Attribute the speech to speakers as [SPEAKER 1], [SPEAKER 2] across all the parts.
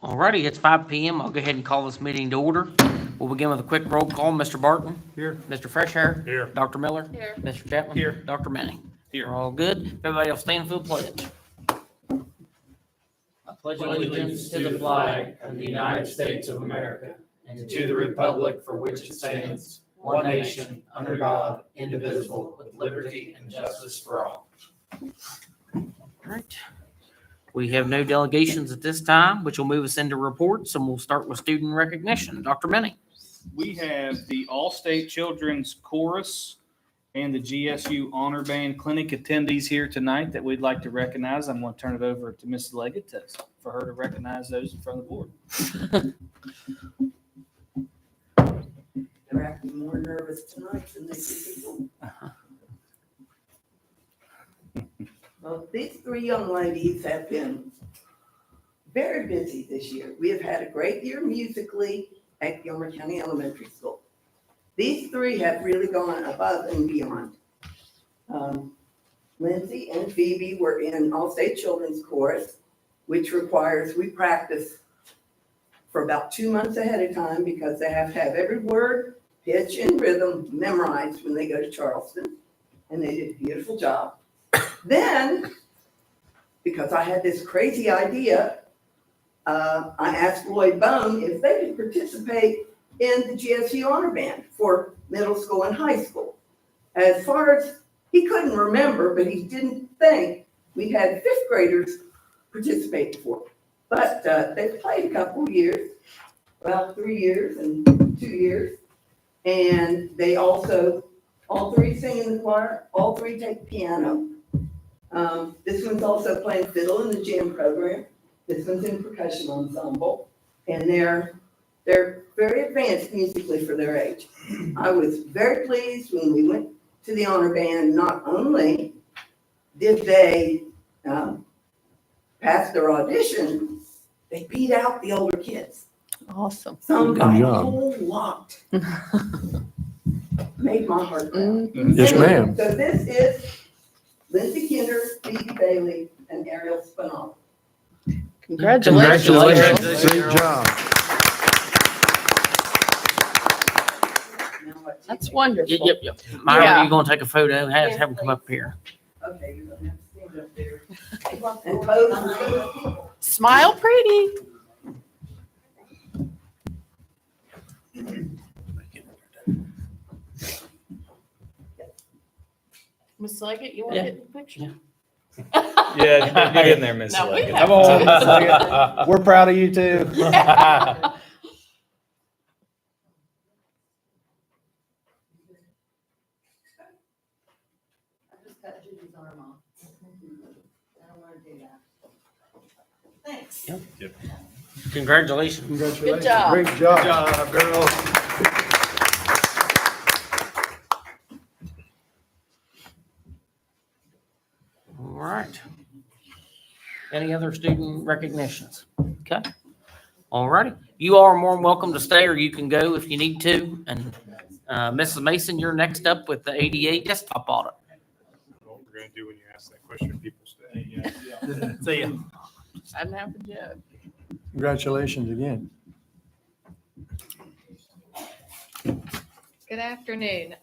[SPEAKER 1] Alrighty, it's 5 p.m. I'll go ahead and call this meeting to order. We'll begin with a quick roll call. Mr. Barton?
[SPEAKER 2] Here.
[SPEAKER 1] Mr. Freshhair?
[SPEAKER 2] Here.
[SPEAKER 1] Dr. Miller?
[SPEAKER 3] Here.
[SPEAKER 1] Mr. Chapman?
[SPEAKER 2] Here.
[SPEAKER 1] Dr. Manning?
[SPEAKER 2] Here.
[SPEAKER 1] We're all good. Everybody else stand for the pledge. I pledge allegiance to the flag of the United States of America and to the republic for which it stands, one nation, under God, indivisible, with liberty and justice for all. All right. We have no delegations at this time, which will move us into reports, and we'll start with student recognition. Dr. Manning.
[SPEAKER 2] We have the All-State Children's Chorus and the GSU Honor Band Clinic attendees here tonight that we'd like to recognize. I'm going to turn it over to Ms. Leggett for her to recognize those in front of the board.
[SPEAKER 4] They're acting more nervous tonight than they did before. Well, these three young ladies have been very busy this year. We have had a great year musically at Gilmer County Elementary School. These three have really gone above and beyond. Lindsay and Phoebe were in All-State Children's Chorus, which requires we practice for about 2 months ahead of time because they have to have every word, pitch, and rhythm memorized when they go to Charleston. And they did a beautiful job. Then, because I had this crazy idea, I asked Lloyd Bone if they could participate in the GSU Honor Band for middle school and high school. As far as he couldn't remember, but he didn't think we had fifth graders participate before. But they played a couple years, well, 3 years and 2 years. And they also, all three sing in the choir, all three take piano. This one's also playing fiddle in the jam program. This one's in percussion ensemble. And they're very advanced musically for their age. I was very pleased when we went to the honor band. Not only did they pass their audition, they beat out the older kids.
[SPEAKER 3] Awesome.
[SPEAKER 4] Some
[SPEAKER 5] Good
[SPEAKER 4] by a
[SPEAKER 5] job.
[SPEAKER 4] whole lot. Made my heart proud.
[SPEAKER 5] Yes, ma'am.
[SPEAKER 4] So this is Lindsay Kinder, Phoebe Bailey, and Ariel Spinall.
[SPEAKER 3] Congratulations.
[SPEAKER 5] Great job.
[SPEAKER 3] That's wonderful.
[SPEAKER 1] Yep. Myra,
[SPEAKER 3] Yeah.
[SPEAKER 1] you're going to take a photo? Have them come up here.
[SPEAKER 4] Okay, you're gonna have to stand up there. And pose for the people.
[SPEAKER 3] Smile pretty. Miss Leggett, you want to
[SPEAKER 1] Yeah.
[SPEAKER 3] get in the picture?
[SPEAKER 2] Yeah, get in there, Miss
[SPEAKER 3] No, we
[SPEAKER 2] Leggett.
[SPEAKER 3] have
[SPEAKER 2] Come on,
[SPEAKER 3] to.
[SPEAKER 2] Miss Leggett. We're proud of you too.
[SPEAKER 4] I just cut Judy's arm off. I don't wanna do that. Thanks.
[SPEAKER 1] Congratulations.
[SPEAKER 5] Congratulations.
[SPEAKER 3] job.
[SPEAKER 5] Great job.
[SPEAKER 2] Good job, girl.
[SPEAKER 1] All right. Any other student recognitions? Okay. All righty. You are more than welcome to stay, or you can go if you need to. And Mrs. Mason, you're next up with the ADA desktop audit.
[SPEAKER 6] What we're gonna do when you ask that question, people stay.
[SPEAKER 1] See ya.
[SPEAKER 3] I didn't have to joke.
[SPEAKER 5] Congratulations again.
[SPEAKER 7] Good afternoon.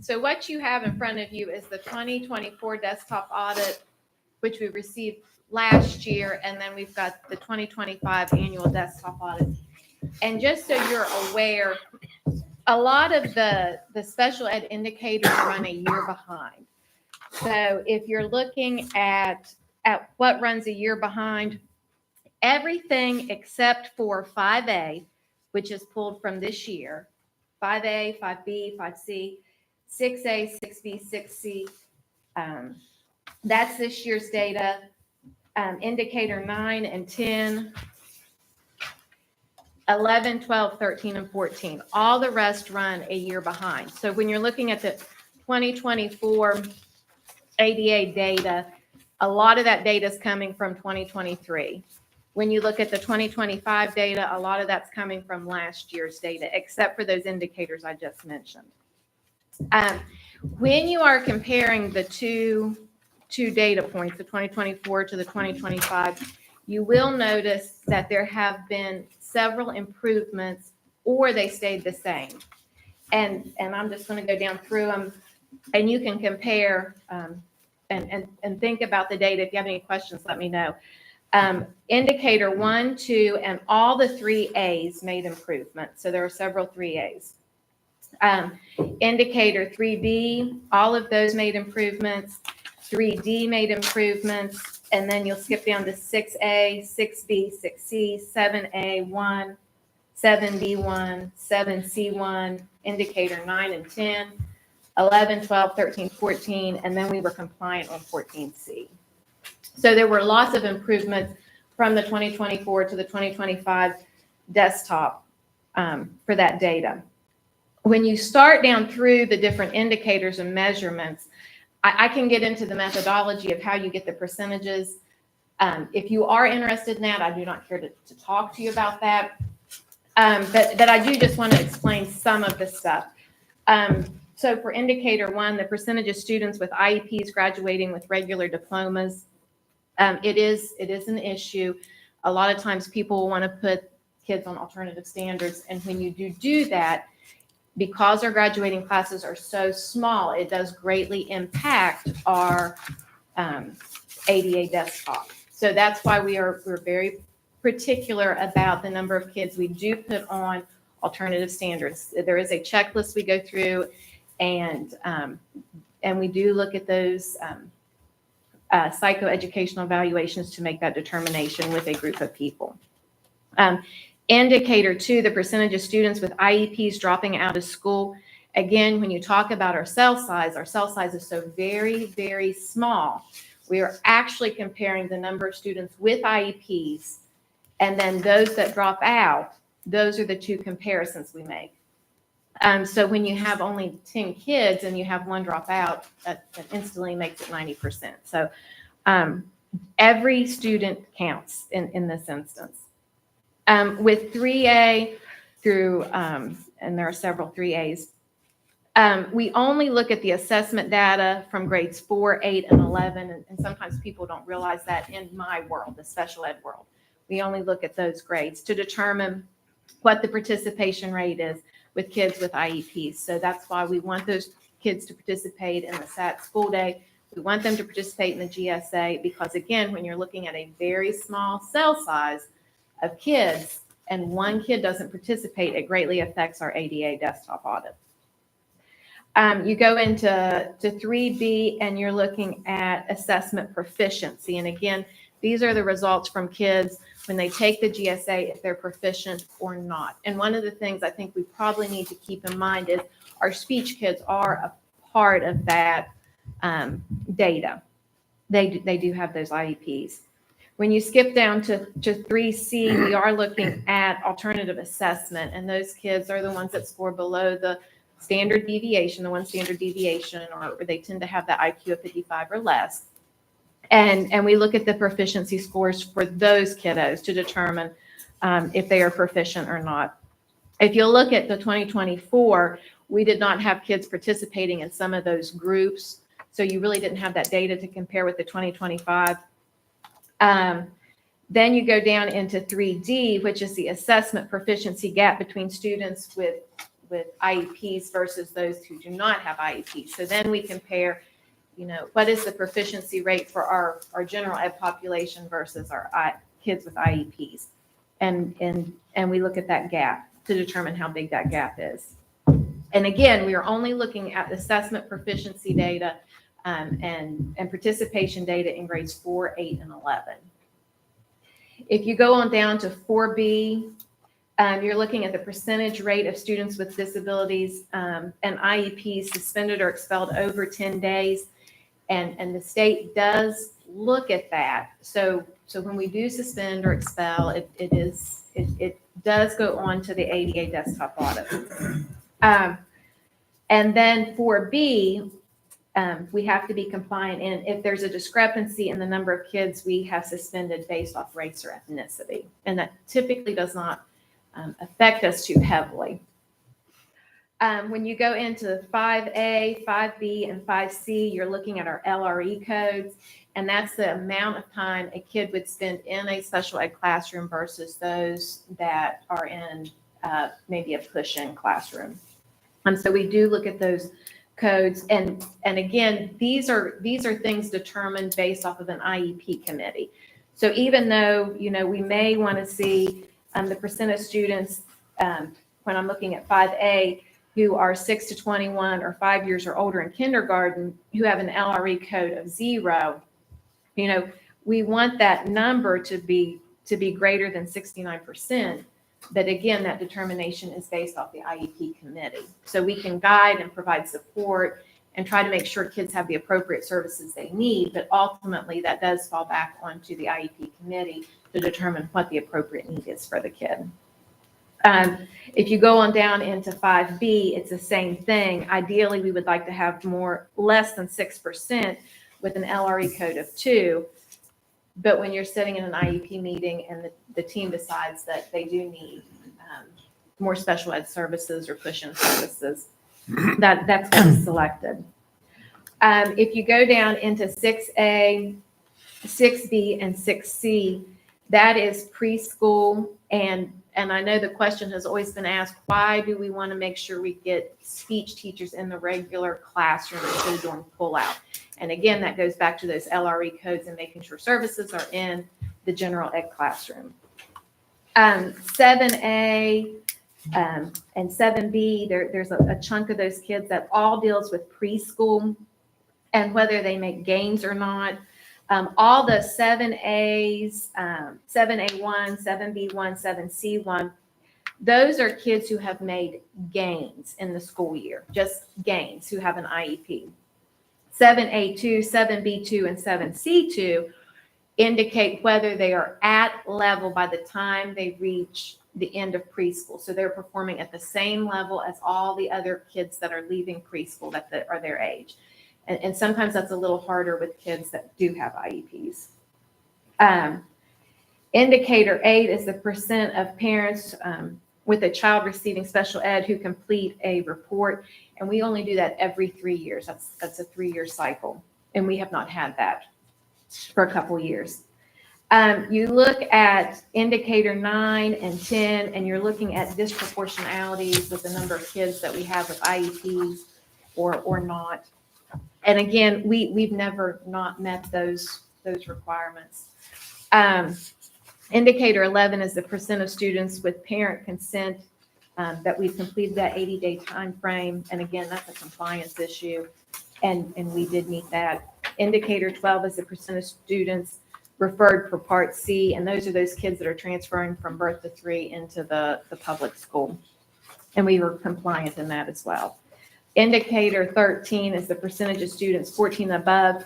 [SPEAKER 7] So what you have in front of you is the 2024 desktop audit, which we received last year, and then we've got the 2025 annual desktop audit. And just so you're aware, a lot of the special ed indicators run a year behind. So if you're looking at what runs a year behind, everything except for 5A, which is pulled from this year, 5A, 5B, 5C, 6A, 6B, 6C. That's this year's data. Indicator 9 and 10, 11, 12, 13, and 14. All the rest run a year behind. So when you're looking at the 2024 ADA data, a lot of that data is coming from 2023. When you look at the 2025 data, a lot of that's coming from last year's data, except for those indicators I just mentioned. When you are comparing the two data points, the 2024 to the 2025, you will notice that there have been several improvements or they stayed the same. And I'm just going to go down through them and you can compare and think about the data. If you have any questions, let me know. Indicator 1, 2, and all the 3As made improvements. So there are several 3As. Indicator 3B, all of those made improvements. 3D made improvements. And then you'll skip down to 6A, 6B, 6C, 7A, 1, 7B1, 7C1, indicator 9 and 10, 11, 12, 13, 14, and then we were compliant on 14C. So there were lots of improvements from the 2024 to the 2025 desktop for that data. When you start down through the different indicators and measurements, I can get into the methodology of how you get the percentages. If you are interested in that, I do not care to talk to you about that. But I do just want to explain some of the stuff. So for indicator 1, the percentage of students with IEPs graduating with regular diplomas, it is an issue. A lot of times people want to put kids on alternative standards. And when you do that, because our graduating classes are so small, it does greatly impact our ADA desktop. So that's why we're very particular about the number of kids we do put on alternative standards. There is a checklist we go through, and we do look at those psychoeducational evaluations to make that determination with a group of people. Indicator 2, the percentage of students with IEPs dropping out of school. Again, when you talk about our cell size is so very, very small. We are actually comparing the number of students with IEPs and then those that drop out. Those are the two comparisons we make. So when you have only 10 kids and you have one drop out, that instantly makes it 90%. So every student counts in this instance. With 3A through, and there are several 3As, we only look at the assessment data from grades 4, 8, and 11, and sometimes people don't realize that in my world, the special ed world. We only look at those grades to determine what the participation rate is with kids with IEPs. So that's why we want those kids to participate in the SAT school day. We want them to participate in the GSA because, again, when you're looking at a very small cell size of kids and one kid doesn't participate, it greatly affects our ADA desktop audit. You go into 3B and you're looking at assessment proficiency. And again, these are the results from kids when they take the GSA, if they're proficient or not. And one of the things I think we probably need to keep in mind is our speech kids are a part of that data. They do have those IEPs. When you skip down to 3C, we are looking at alternative assessment, and those kids are the ones that score below the standard deviation, the one standard deviation, or they tend to have the IQ of 55 or less. And we look at the proficiency scores for those kiddos to determine if they are proficient or not. If you look at the 2024, we did not have kids participating in some of those groups, so you really didn't have that data to compare with the 2025. Then you go down into 3D, which is the assessment proficiency gap between students with IEPs versus those who do not have IEPs. So then we compare, what is the proficiency rate for our general ed population versus our kids with IEPs. And we look at that gap to determine how big that gap is. And again, we are only looking at assessment proficiency data and participation data in grades 4, 8, and 11. If you go on down to 4B, you're looking at the percentage rate of students with disabilities and IEPs suspended or expelled over 10 days. And the state does look at that. So when we do suspend or expel, it does go on to the ADA desktop audit. And then 4B, we have to be compliant. And if there's a discrepancy in the number of kids we have suspended based off race or ethnicity, and that typically does not affect us too heavily. When you go into 5A, 5B, and 5C, you're looking at our LRE codes, and that's the amount of time a kid would spend in a special ed classroom versus those that are in maybe a push-in classroom. And so we do look at those codes, and again, these are things determined based off of an IEP committee. So even though, we may want to see the percent of students, when I'm looking at 5A, who are 6 to 21 or 5 years or older in kindergarten, who have an LRE code of 0, we want that number to be greater than 69%. But again, that determination is based off the IEP committee. So we can guide and provide support and try to make sure kids have the appropriate services they need. But ultimately, that does fall back onto the IEP committee to determine what the appropriate need is for the kid. If you go on down into 5B, it's the same thing. Ideally, we would like to have less than 6% with an LRE code of 2. But when you're sitting in an IEP meeting and the team decides that they do need more special ed services or push-in services, that's what's selected. If you go down into 6A, 6B, and 6C, that is preschool. And I know the question has always been asked, why do we want to make sure we get speech teachers in the regular classroom instead of doing pull-out? And again, that goes back to those LRE codes and making sure services are in the general ed classroom. 7A and 7B, there's a chunk of those kids that all deals with preschool and whether they make gains or not. All the 7As, 7A1, 7B1, 7C1, those are kids who have made gains in the school year, just gains, who have an IEP. 7A2, 7B2, and 7C2 indicate whether they are at level by the time they reach the end of preschool. So they're performing at the same level as all the other kids that are leaving preschool that are their age. And sometimes that's a little harder with kids that do have IEPs. Indicator 8 is the percent of parents with a child receiving special ed who complete a report. And we only do that every 3 years. That's a 3-year cycle. And we have not had that for a couple years. You look at indicator 9 and 10, and you're looking at disproportionalities with the number of kids that we have with IEPs or not. And again, we've never not met those requirements. Indicator 11 is the percent of students with parent consent that we've completed that 80-day time frame. And again, that's a compliance issue, and we did meet that. Indicator 12 is the percent of students referred for Part C, and those are those kids that are transferring from birth to 3 into the public school. And we were compliant in that as well. Indicator 13 is the percentage of students 14 and above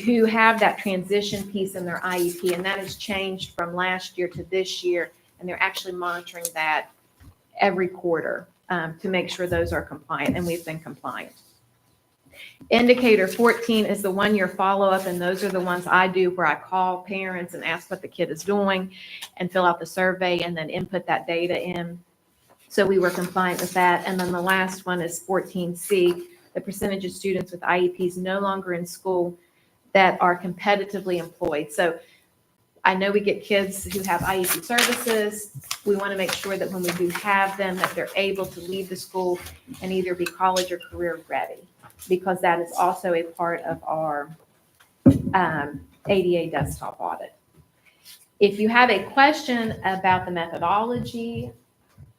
[SPEAKER 7] who have that transition piece in their IEP, and that has changed from last year to this year, and they're actually monitoring that every quarter to make sure those are compliant, and we've been compliant. Indicator 14 is the 1-year follow-up, and those are the ones I do where I call parents and ask what the kid is doing and fill out the survey and then input that data in. So we were compliant with that. And then the last one is 14C, the percentage of students with IEPs no longer in school that are competitively employed. So I know we get kids who have IEP services. We want to make sure that when we do have them, that they're able to leave the school and either be college or career ready, because that is also a part of our ADA desktop audit. If you have a question about the methodology,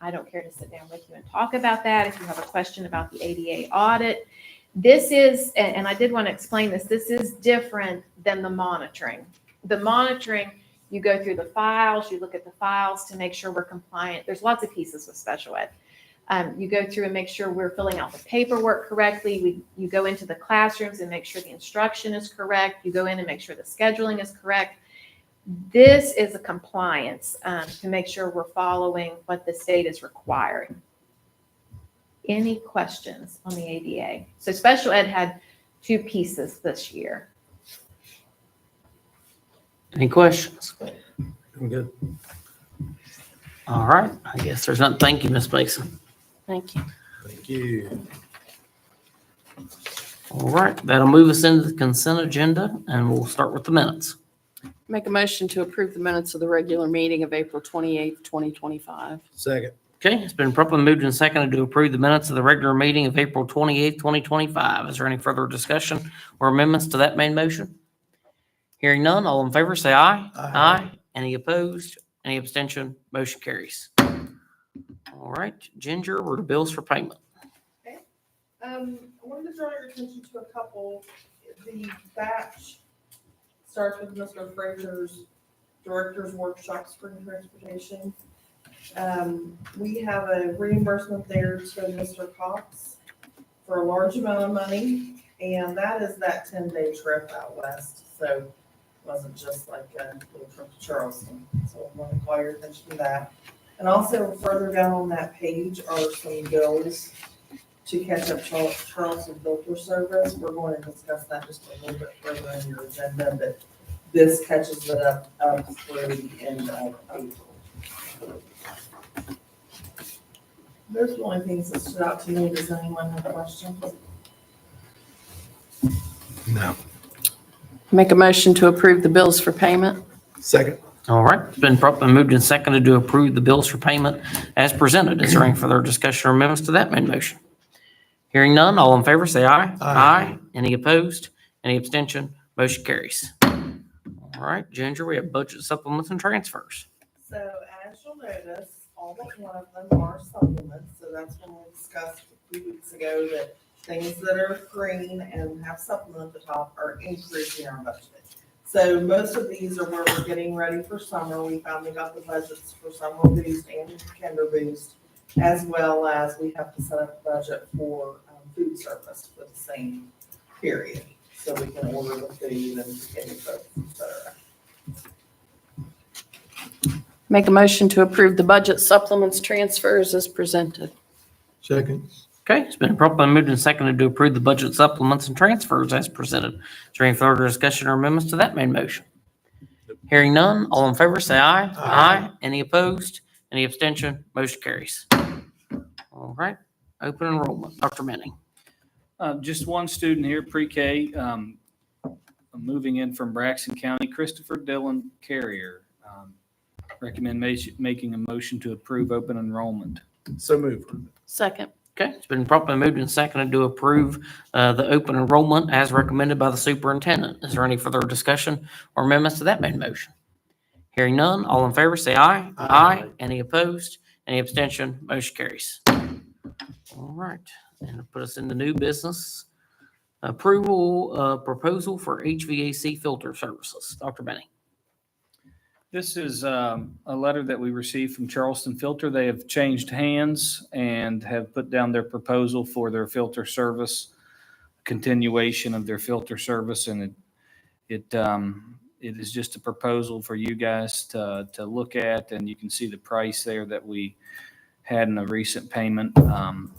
[SPEAKER 7] I don't care to sit down with you and talk about that. If you have a question about the ADA audit, this is, and I did want to explain this, this is different than the monitoring. The monitoring, you go through the files, you look at the files to make sure we're compliant. There's lots of pieces with special ed. You go through and make sure we're filling out the paperwork correctly. You go into the classrooms and make sure the instruction is correct. You go in and make sure the scheduling is correct. This is a compliance to make sure we're following what the state is requiring. Any questions on the ADA? So special ed had 2 pieces this year.
[SPEAKER 1] Any questions?
[SPEAKER 5] I'm good.
[SPEAKER 1] All right, I guess there's none. Thank you, Ms. Mason.
[SPEAKER 3] Thank you.
[SPEAKER 5] Thank you.
[SPEAKER 1] All right, that'll move us into the consent agenda, and we'll start with the minutes.
[SPEAKER 3] Make a motion to approve the minutes of the regular meeting of April 28th, 2025.
[SPEAKER 5] Second.
[SPEAKER 1] Okay, it's been properly moved and seconded to approve the minutes of the regular meeting of April 28th, 2025. Is there any further discussion or amendments to that main motion? Hearing none, all in favor say aye.
[SPEAKER 5] Aye.
[SPEAKER 1] Any opposed? Any abstention? Motion carries. All right, Ginger, we're to bills for payment.
[SPEAKER 8] I wanted to draw your attention to a couple. The batch starts with Mr. Frazier's Director's Workshop Spring Transportation. We have a reimbursement there to Mr. Cox for a large amount of money, and that is that 10-day trip out west. So it wasn't just like a little trip to Charleston. So I want to call your attention to that. And also further down on that page are some bills to catch up Charleston filter service. We're going to discuss that just a little bit further in your agenda, but this catches it up through the end of April. Those are the only things that stood out to me. Does anyone have questions?
[SPEAKER 5] No.
[SPEAKER 3] Make a motion to approve the bills for payment.
[SPEAKER 5] Second.
[SPEAKER 1] All right, it's been properly moved and seconded to approve the bills for payment as presented. Is there any further discussion or amendments to that main motion? Hearing none, all in favor say aye.
[SPEAKER 5] Aye.
[SPEAKER 1] Any opposed? Any abstention? Motion carries. All right, Ginger, we have budget supplements and transfers.
[SPEAKER 8] So as you'll notice, all but one of them are supplements. So that's when we discussed a few weeks ago that things that are green and have supplement at the top are increasing our budget. So most of these are where we're getting ready for summer. We finally got the budgets for Summer Boost and Kinder Boost, as well as we have to set up a budget for food service for the same period. So we can order the food and get it cooked, et cetera.
[SPEAKER 3] Make a motion to approve the budget supplements transfers as presented.
[SPEAKER 5] Second.
[SPEAKER 1] Okay, it's been properly moved and seconded to approve the budget supplements and transfers as presented. Is there any further discussion or amendments to that main motion? Hearing none, all in favor say aye.
[SPEAKER 5] Aye.
[SPEAKER 1] Any opposed? Any abstention? Motion carries. All right, open enrollment. Dr. Manning.
[SPEAKER 2] Just one student here, pre-K, moving in from Braxton County, Christopher Dillon Carrier. Recommend making a motion to approve open enrollment.
[SPEAKER 5] So moved.
[SPEAKER 3] Second.
[SPEAKER 1] Okay, it's been properly moved and seconded to approve the open enrollment as recommended by the superintendent. Is there any further discussion or amendments to that main motion? Hearing none, all in favor say aye.
[SPEAKER 5] Aye.
[SPEAKER 1] Any opposed? Any abstention? Motion carries. All right, and to put us into new business, approval proposal for HVAC filter services. Dr. Benny.
[SPEAKER 2] This is a letter that we received from Charleston Filter. They have changed hands and have put down their proposal for their filter service, continuation of their filter service, and it is just a proposal for you guys to look at, and you can see the price there that we had in a recent payment. I'm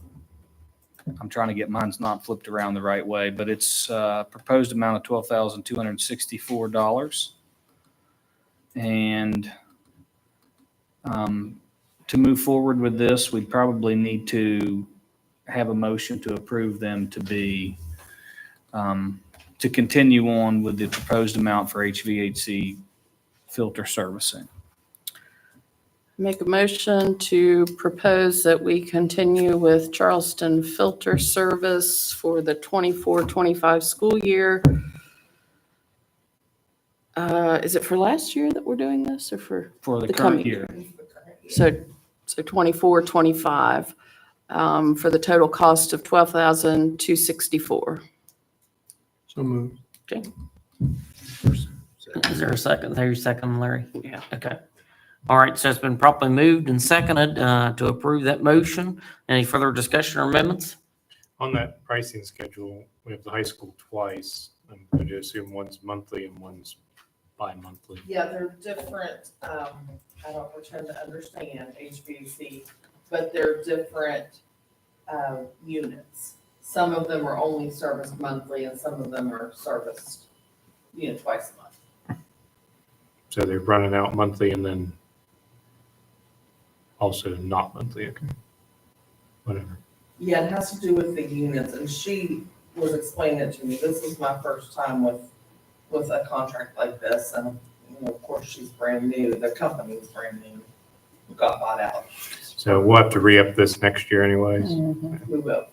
[SPEAKER 2] trying to get mine's not flipped around the right way, but it's a proposed amount of $12,264. And to move forward with this, we'd probably need to have a motion to approve them to be, to continue on with the proposed amount for HVAC filter servicing.
[SPEAKER 3] Make a motion to propose that we continue with Charleston Filter Service for the 24-25 school year. Is it for last year that we're doing this or for
[SPEAKER 2] For the
[SPEAKER 3] coming
[SPEAKER 2] current year.
[SPEAKER 3] So 24-25 for the total cost of $12,264.
[SPEAKER 5] So moved.
[SPEAKER 1] Okay. Is there a second? There's your second, Larry?
[SPEAKER 3] Yeah.
[SPEAKER 1] Okay. All right, so it's been properly moved and seconded to approve that motion. Any further discussion or amendments?
[SPEAKER 6] On that pricing schedule, we have the high school twice. I'm going to assume one's monthly and one's bi-monthly.
[SPEAKER 8] Yeah, they're different, I don't pretend to understand HVAC, but they're different units. Some of them are only serviced monthly and some of them are serviced, twice a month.
[SPEAKER 6] So they're running out monthly and then also not monthly. Okay. Whatever.
[SPEAKER 8] Yeah, it has to do with the units, and she was explaining it to me. This is my first time with a contract like this, and, you know, of course, she's brand new, the company's brand new, got bought out.
[SPEAKER 6] So we'll have to re-up this next year anyways.
[SPEAKER 8] We will.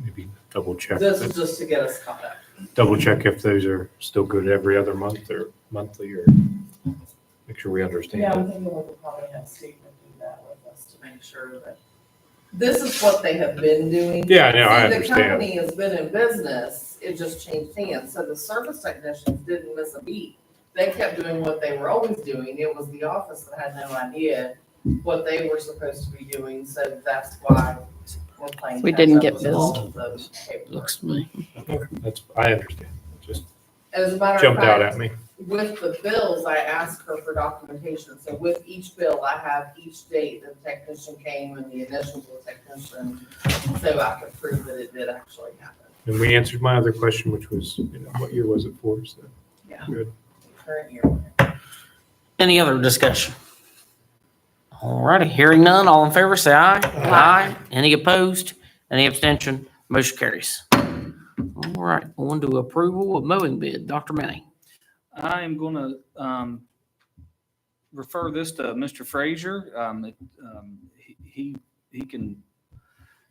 [SPEAKER 6] Maybe double check.
[SPEAKER 8] This is just to get us caught up.
[SPEAKER 6] Double check if those are still good every other month or monthly, or make sure we
[SPEAKER 8] Yeah,
[SPEAKER 6] understand.
[SPEAKER 8] I'm thinking we could probably have Steve do that with us to make sure that, this is what they have been doing.
[SPEAKER 6] Yeah, no, I
[SPEAKER 8] See,
[SPEAKER 6] understand.
[SPEAKER 8] the company has been in business, it just changed hands, so the service technicians didn't miss a beat. They kept doing what they were always doing, it was the office that had no idea what they were supposed to be doing, so that's why we're playing.
[SPEAKER 3] We didn't
[SPEAKER 8] catch up
[SPEAKER 3] get
[SPEAKER 8] with all
[SPEAKER 3] billed.
[SPEAKER 8] of those paperwork.
[SPEAKER 3] Looks to me.
[SPEAKER 6] That's, I understand. It just
[SPEAKER 8] As a matter of
[SPEAKER 6] jumped out
[SPEAKER 8] fact,
[SPEAKER 6] at me.
[SPEAKER 8] with the bills, I asked her for documentation, so with each bill, I have each date the technician came and the initials of the technician, so I could prove that it did actually happen.
[SPEAKER 6] And we answered my other question, which was, what year was it for? So
[SPEAKER 8] Yeah,
[SPEAKER 6] good.
[SPEAKER 8] current year.
[SPEAKER 1] Any other discussion? All righty, hearing none, all in favor, say aye. Aye. Any opposed? Any abstention? Motion carries. All right, on to approval of mowing bid. Dr. Manning.
[SPEAKER 2] I am going to refer this to Mr. Frazier. He can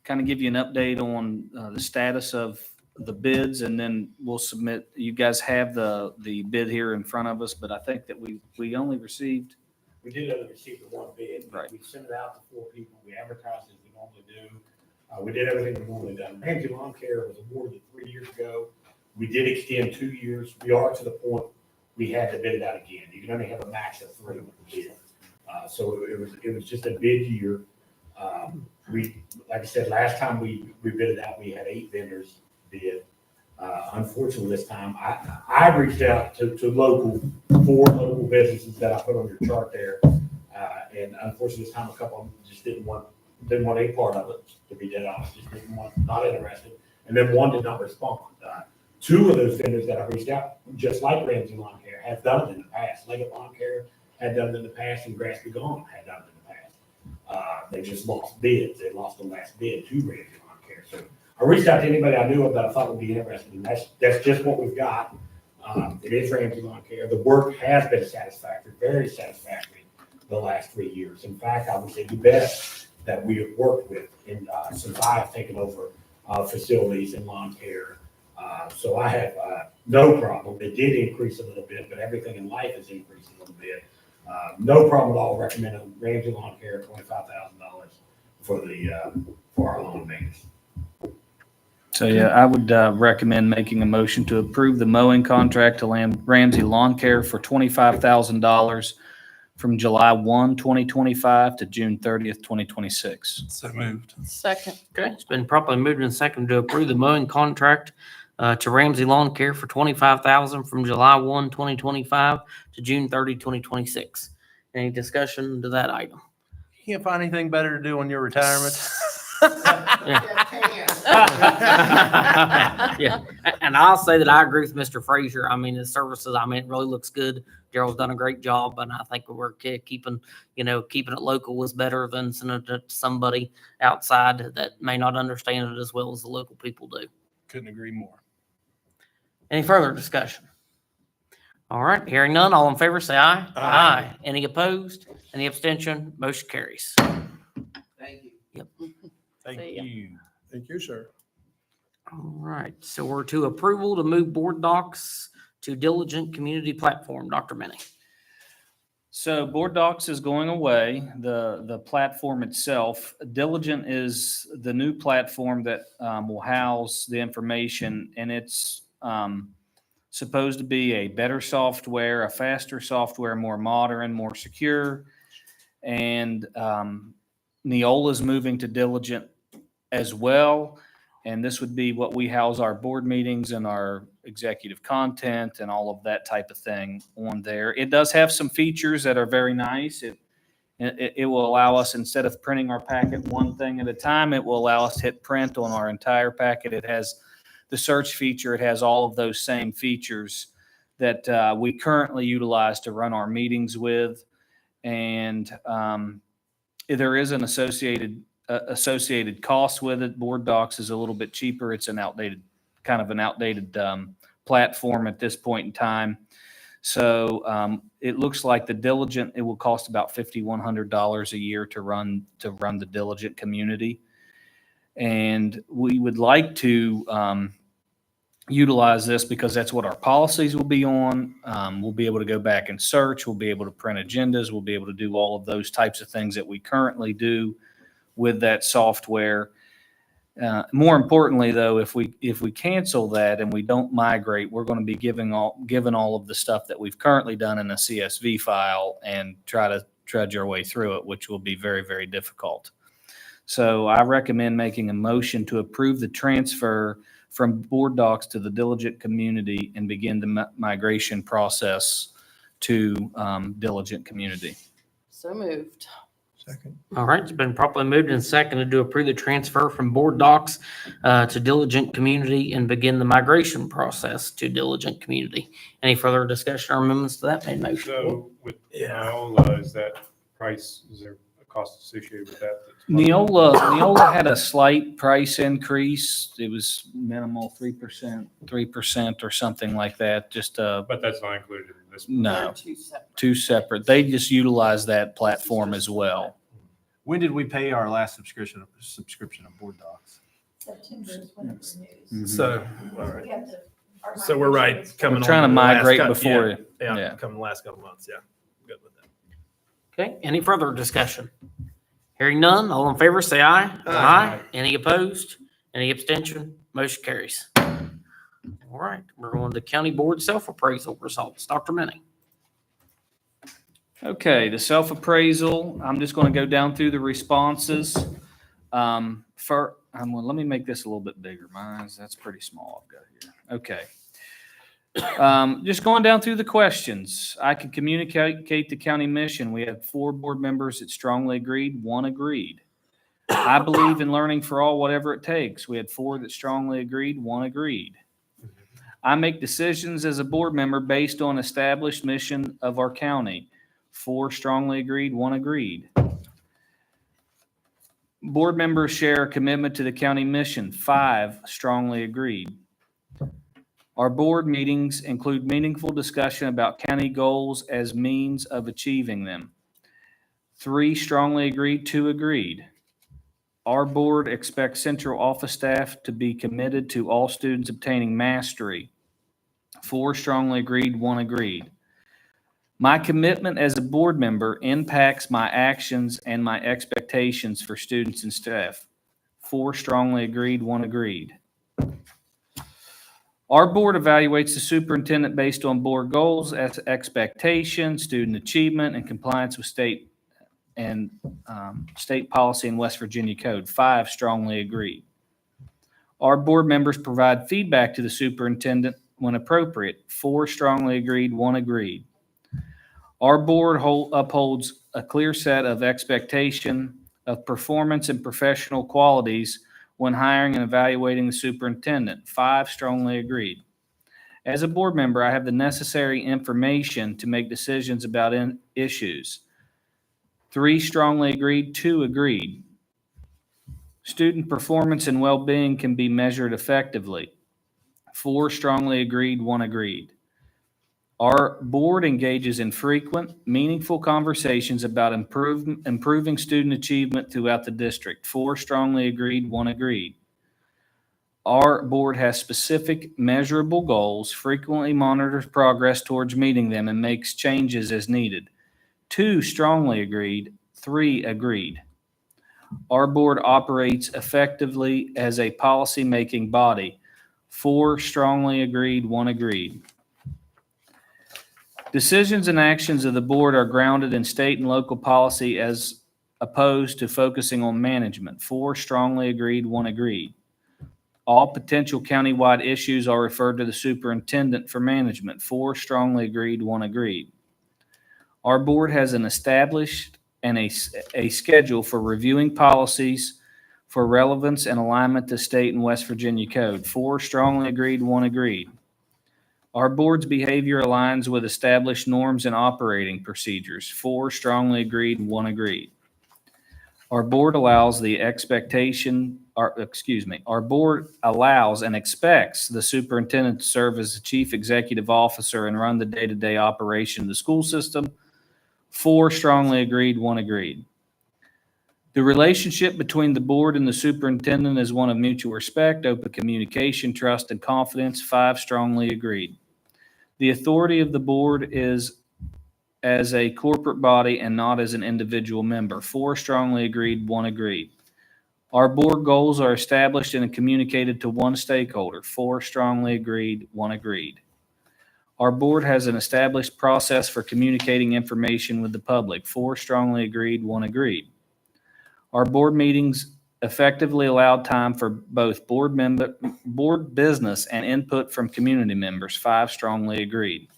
[SPEAKER 2] kind of give you an update on the status of the bids, and then we'll submit. You guys have the bid here in front of us, but I think that we only received.
[SPEAKER 9] We did only receive the one bid.
[SPEAKER 2] Right.
[SPEAKER 9] We sent it out to 4 people. We advertised as we normally do. We did everything we normally done. Ramsey Lawn Care was awarded 3 years ago. We did extend 2 years. We are to the point we had to bid it out again. You can only have a max of 3 with the bid. So it was just a bid year. Like I said, last time we bid it out, we had 8 vendors bid. Unfortunately, this time I reached out to 4 local businesses that I put on your chart there. And unfortunately, this time a couple of them just didn't want any part of it, to be dead honest, just didn't want, not interested. And then one did not respond. 2 of those vendors that I reached out, just like Ramsey Lawn Care, have done it in the past. Leggett Lawn Care had done it in the past, and Grass Be Gone had done it in the past. They just lost bids. They lost the last bid to Ramsey Lawn Care. So I reached out to anybody I knew of that I thought would be interested, and that's just what we've got. It is Ramsey Lawn Care. The work has been satisfactory, very satisfactory the last 3 years. In fact, I would say the best that we have worked with since I have taken over facilities and lawn care. So I have no problem. It did increase a little bit, but everything in life has increased a little bit. No problem at all recommending Ramsey Lawn Care $25,000 for our lawn maintenance.
[SPEAKER 2] So yeah, I would recommend making a motion to approve the mowing contract to Ramsey Lawn Care for $25,000 from July 1, 2025 to June 30th, 2026.
[SPEAKER 5] So moved.
[SPEAKER 3] Second.
[SPEAKER 1] Okay, it's been properly moved and seconded to approve the mowing contract to Ramsey Lawn Care for $25,000 from July 1, 2025 to June 30, 2026. Any discussion to that item?
[SPEAKER 5] You can't find anything better to do on your retirement?
[SPEAKER 1] Yeah, and I'll say that I agree with Mr. Frazier. I mean, the services, it really looks good. Gerald's done a great job, and I think we're keeping it local was better than sending it to somebody outside that may not understand it as well as the local people do.
[SPEAKER 5] Couldn't agree more.
[SPEAKER 1] Any further discussion? All right, hearing none, all in favor say aye.
[SPEAKER 5] Aye.
[SPEAKER 1] Any opposed? Any abstention? Motion carries.
[SPEAKER 8] Thank you.
[SPEAKER 1] Yep.
[SPEAKER 5] Thank
[SPEAKER 3] See ya.
[SPEAKER 5] you. Thank you, sir.
[SPEAKER 1] All right, so we're to approval to move board docs to Diligent Community Platform. Dr. Manning.
[SPEAKER 2] So Board Docs is going away, the platform itself. Diligent is the new platform that will house the information, and it's supposed to be a better software, a faster software, more modern, more secure. And Neola is moving to Diligent as well. And this would be what we house our board meetings and our executive content and all of that type of thing on there. It does have some features that are very nice. It will allow us, instead of printing our packet one thing at a time, it will allow us to hit print on our entire packet. It has the search feature. It has all of those same features that we currently utilize to run our meetings with. And there is an associated associated costs with it. Board Docs is a little bit cheaper. It's an outdated platform at this point in time. So it looks like the Diligent, it will cost about $5,100 a year to run the Diligent community. And we would like to utilize this because that's what our policies will be on. We'll be able to go back and search. We'll be able to print agendas. We'll be able to do all of those types of things that we currently do with that software. More importantly, though, if we cancel that and we don't migrate, we're going to be given all of the stuff that we've currently done in a CSV file and try to trudge our way through it, which will be very, very difficult. So I recommend making a motion to approve the transfer from Board Docs to the Diligent community and begin the migration process to Diligent community.
[SPEAKER 3] So moved.
[SPEAKER 5] Second.
[SPEAKER 1] All right, it's been properly moved and seconded to approve the transfer from Board Docs to Diligent Community and begin the migration process to Diligent Community. Any further discussion or amendments to that made motion?
[SPEAKER 6] So with Neola, is that price, is there a cost associated with that?
[SPEAKER 2] Neola had a slight price increase. It was minimal, 3% or something like that. Just
[SPEAKER 6] But that's not included in this.
[SPEAKER 2] no,
[SPEAKER 3] They're separate.
[SPEAKER 2] two separate. They just utilize that platform as well.
[SPEAKER 5] When did we pay our last subscription of Board Docs?
[SPEAKER 8] September is when it renews.
[SPEAKER 5] So, all right.
[SPEAKER 8] We have to- our
[SPEAKER 5] So we're right,
[SPEAKER 8] migration is-
[SPEAKER 5] coming on.
[SPEAKER 2] We're trying to
[SPEAKER 5] the last
[SPEAKER 2] migrate
[SPEAKER 5] couple-
[SPEAKER 2] before.
[SPEAKER 5] Yeah,
[SPEAKER 2] Yeah.
[SPEAKER 5] coming the last couple months, yeah. Good with that.
[SPEAKER 1] Okay, any further discussion? Hearing none, all in favor, say aye.
[SPEAKER 5] Aye.
[SPEAKER 1] Any opposed? Any abstention? Motion carries. All right, we're going to County Board self-appraisal results. Dr. Minnie.
[SPEAKER 2] Okay, the self-appraisal, I'm just going to go down through the responses. Let me make this a little bit bigger. That's pretty small I've got here. Okay. Just going down through the questions. I can communicate the county mission. We had 4 board members that strongly agreed, 1 agreed. I believe in learning for all, whatever it takes. We had 4 that strongly agreed, 1 agreed. I make decisions as a board member based on established mission of our county. 4 strongly agreed, 1 agreed. Board members share a commitment to the county mission. 5 strongly agreed. Our board meetings include meaningful discussion about county goals as means of achieving them. 3 strongly agreed, 2 agreed. Our board expects central office staff to be committed to all students obtaining mastery. 4 strongly agreed, 1 agreed. My commitment as a board member impacts my actions and my expectations for students and staff. 4 strongly agreed, 1 agreed. Our board evaluates the superintendent based on board goals, expectations, student achievement, and compliance with state policy and West Virginia Code. 5 strongly agreed. Our board members provide feedback to the superintendent when appropriate. 4 strongly agreed, 1 agreed. Our board upholds a clear set of expectation of performance and professional qualities when hiring and evaluating the superintendent. 5 strongly agreed. As a board member, I have the necessary information to make decisions about issues. 3 strongly agreed, 2 agreed. Student performance and well-being can be measured effectively. 4 strongly agreed, 1 agreed. Our board engages in frequent, meaningful conversations about improving student achievement throughout the district. 4 strongly agreed, 1 agreed. Our board has specific, measurable goals, frequently monitors progress towards meeting them, and makes changes as needed. 2 strongly agreed, 3 agreed. Our board operates effectively as a policy-making body. 4 strongly agreed, 1 agreed. Decisions and actions of the board are grounded in state and local policy as opposed to focusing on management. 4 strongly agreed, 1 agreed. All potential countywide issues are referred to the superintendent for management. 4 strongly agreed, 1 agreed. Our board has an established and a schedule for reviewing policies for relevance and alignment to state and West Virginia Code. 4 strongly agreed, 1 agreed. Our board's behavior aligns with established norms and operating procedures. 4 strongly agreed, 1 agreed. Our board allows the expectation, our board allows and expects the superintendent to serve as the chief executive officer and run the day-to-day operation of the school system. 4 strongly agreed, 1 agreed. The relationship between the board and the superintendent is one of mutual respect, open communication, trust, and confidence. 5 strongly agreed. The authority of the board is as a corporate body and not as an individual member. 4 strongly agreed, 1 agreed. Our board goals are established and communicated to one stakeholder. 4 strongly agreed, 1 agreed. Our board has an established process for communicating information with the public. 4 strongly agreed, 1 agreed. Our board meetings effectively allowed time for both board business and input from community members. 5 strongly agreed.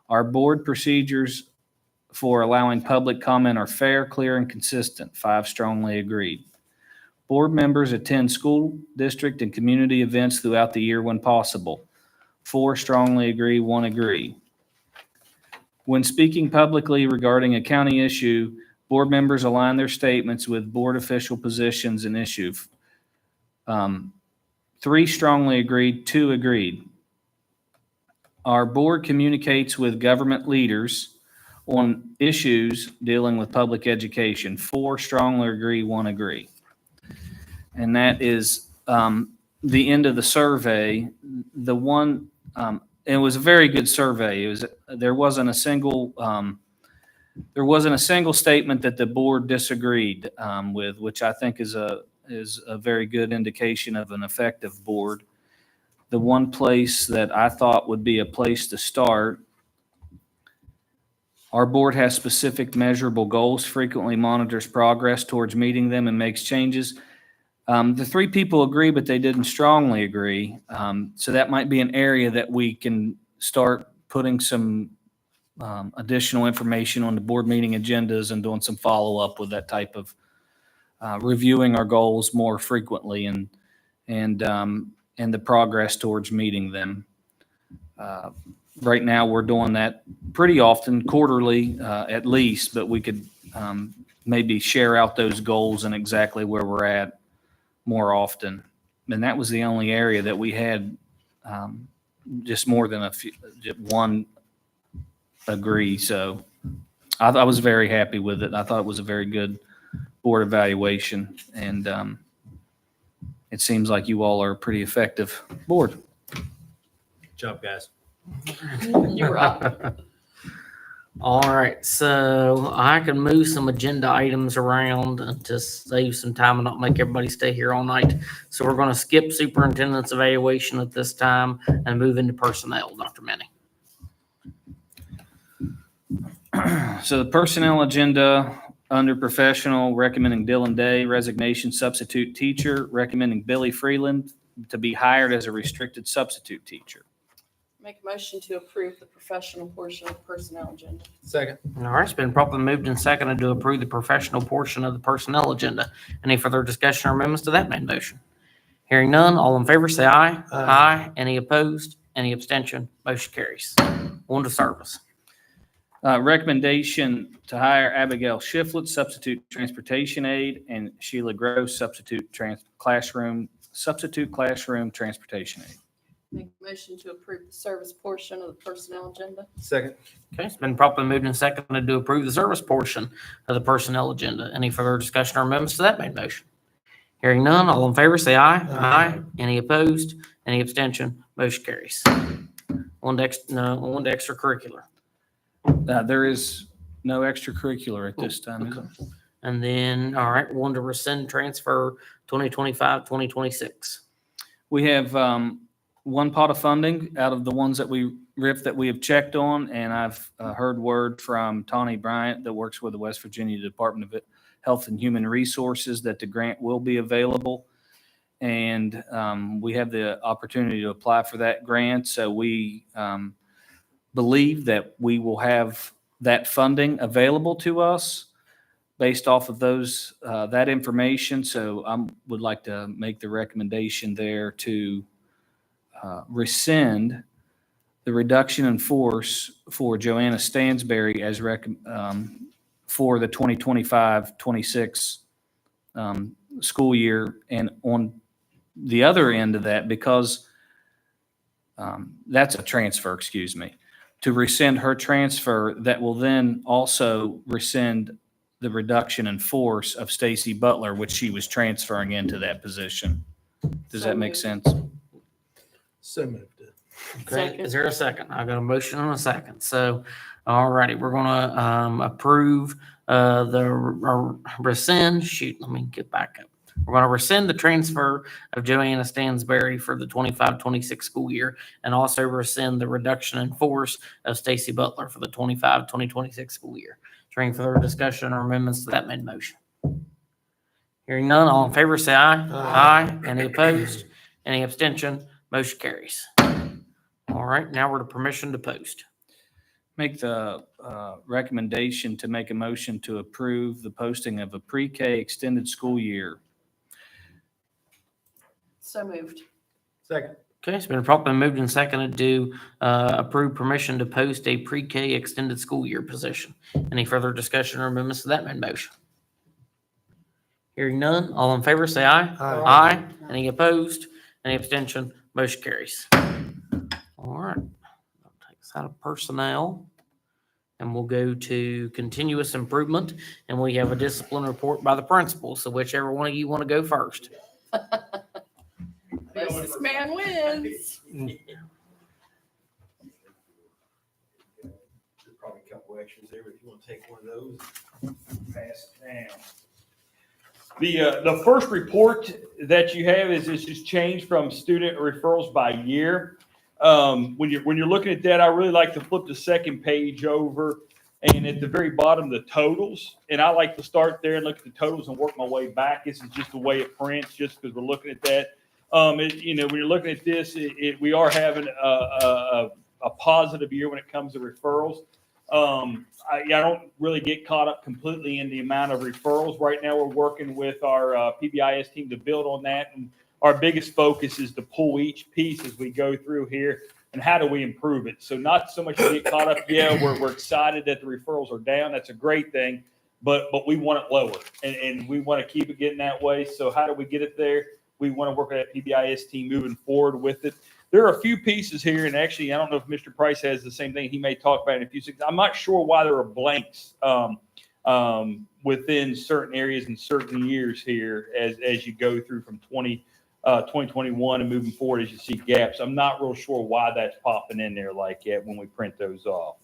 [SPEAKER 2] Our board procedures for allowing public comment are fair, clear, and consistent. 5 strongly agreed. Board members attend school, district, and community events throughout the year when possible. 4 strongly agree, 1 agree. When speaking publicly regarding a county issue, board members align their statements with board official positions and issue. 3 strongly agreed, 2 agreed. Our board communicates with government leaders on issues dealing with public education. 4 strongly agree, 1 agree. And that is the end of the survey. The one, it was a very good survey. There wasn't a single statement that the board disagreed with, which I think is a very good indication of an effective board. The one place that I thought would be a place to start, our board has specific measurable goals, frequently monitors progress towards meeting them, and makes changes. The 3 people agree, but they didn't strongly agree. So that might be an area that we can start putting some additional information on the board meeting agendas and doing some follow-up with that type of reviewing our goals more frequently and the progress towards meeting them. Right now, we're doing that pretty often, quarterly at least, but we could maybe share out those goals and exactly where we're at more often. And that was the only area that we had just more than one agree. So I was very happy with it. I thought it was a very good board evaluation, and it seems like you all are a pretty effective board.
[SPEAKER 5] Good job, guys.
[SPEAKER 3] You're up.
[SPEAKER 10] All right, so I can move some agenda items around and just save some time and not make everybody stay here all night. So we're going to skip superintendent's evaluation at this time and move into personnel, Dr. Manning.
[SPEAKER 2] So the personnel agenda, under professional, recommending Dylan Day, resignation, substitute teacher, recommending Billy Freeland to be hired as a restricted substitute teacher.
[SPEAKER 3] Make a motion to approve the professional portion of the personnel agenda.
[SPEAKER 5] Second.
[SPEAKER 10] All right, it's been properly moved and seconded to approve the professional portion of the personnel agenda. Any further discussion or amendments to that main motion? Hearing none, all in favor say aye. Aye. Any opposed? Any abstention? Motion carries. On to service.
[SPEAKER 2] Recommendation to hire Abigail Shiflett, substitute transportation aide, and Sheila Gross, substitute classroom transportation aide.
[SPEAKER 3] Make a motion to approve the service portion of the personnel agenda.
[SPEAKER 5] Second.
[SPEAKER 10] Okay, it's been properly moved and seconded to approve the service portion of the personnel agenda. Any further discussion or amendments to that main motion? Hearing none, all in favor say aye. Aye. Any opposed? Any abstention? Motion carries. On to extracurricular.
[SPEAKER 2] There is no extracurricular at this time, is there?
[SPEAKER 10] And then, all right, one to rescind transfer 2025-2026.
[SPEAKER 2] We have one pot of funding out of the ones that we have checked on, and I've heard word from Tawny Bryant that works with the West Virginia Department of Health and Human Resources that the grant will be available, and we have the opportunity to apply for that grant. So we believe that we will have that funding available to us based off of that information. So I would like to make the recommendation there to rescind the reduction in force for Joanna Stansberry as for the 2025-26 school year. And on the other end of that, because that's a transfer, excuse me, to rescind her transfer, that will then also rescind the reduction in force of Stacy Butler, which she was transferring into that position. Does
[SPEAKER 3] So
[SPEAKER 2] that make
[SPEAKER 3] moved.
[SPEAKER 2] sense?
[SPEAKER 5] So moved.
[SPEAKER 10] Okay,
[SPEAKER 3] Second.
[SPEAKER 10] is there a second? I got a motion and a second. So, all righty, we're gonna approve let me get back up. We're gonna rescind the transfer of Joanna Stansberry for the 25-26 school year, and also rescind the reduction in force of Stacy Butler for the 25-26 school year. Is there any further discussion or amendments to that main motion? Hearing none, all in favor say aye. Aye. Any opposed? Any abstention? Motion carries. All right, now we're to permission to post.
[SPEAKER 2] Make the recommendation to make a motion to approve the posting of a pre-K extended school year.
[SPEAKER 3] So moved.
[SPEAKER 5] Second.
[SPEAKER 10] Okay, it's been properly moved and seconded to approve permission to post a pre-K extended school year position. Any further discussion or amendments to that main motion? Hearing none, all in favor say aye. Aye. Any opposed? Any abstention? Motion carries. All right. I'll take us out of personnel. And we'll go to continuous improvement, and we have a discipline report by the principal. So whichever one of you want to go first.
[SPEAKER 3] Fastest man wins.
[SPEAKER 11] There's probably a couple extras there, but if you want to take one of those, pass it down.
[SPEAKER 12] The first report that you have is just changed from student referrals by year. When you're looking at that, I really like to flip the second page over, and at the very bottom, the totals. And I like to start there and look at the totals and work my way back. This is just the way it prints, just because we're looking at that. When you're looking at this, we are having a positive year when it comes to referrals. I don't really get caught up completely in the amount of referrals. Right now, we're working with our PBIS team to build on that. And our biggest focus is to pull each piece as we go through here and how do we improve it. So not so much to get caught up. Yeah, we're excited that the referrals are down. That's a great thing, but we want it lower and we want to keep it getting that way. So how do we get it there? We want to work with that PBIS team moving forward with it. There are a few pieces here, and actually, I don't know if Mr. Price has the same thing. He may talk about it in a few seconds. I'm not sure why there are blanks within certain areas and certain years here as you go through from 2021 and moving forward as you see gaps. I'm not real sure why that's popping in there like that when we print those off.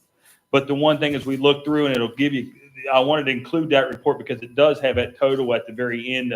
[SPEAKER 12] But the one thing is we look through and it'll give you, I wanted to include that report because it does have that total at the very end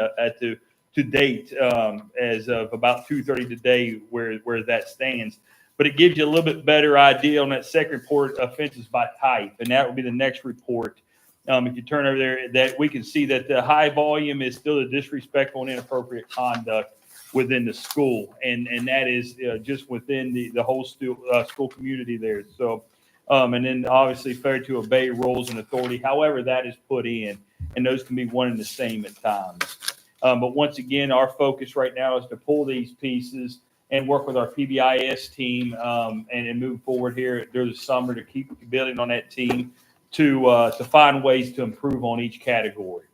[SPEAKER 12] to date as of about 2:30 today where that stands. But it gives you a little bit better idea on that second report, offenses by type. And that will be the next report. If you turn over there, that we can see that the high volume is still the disrespectful and inappropriate conduct within the school. And that is just within the whole school community there. So, and then obviously failure to obey rules and authority, however that is put in. And those can be one and the same at times. But once again, our focus right now is to pull these pieces and work with our PBIS team and move forward here during the summer to keep building on that team to find ways to improve on each category.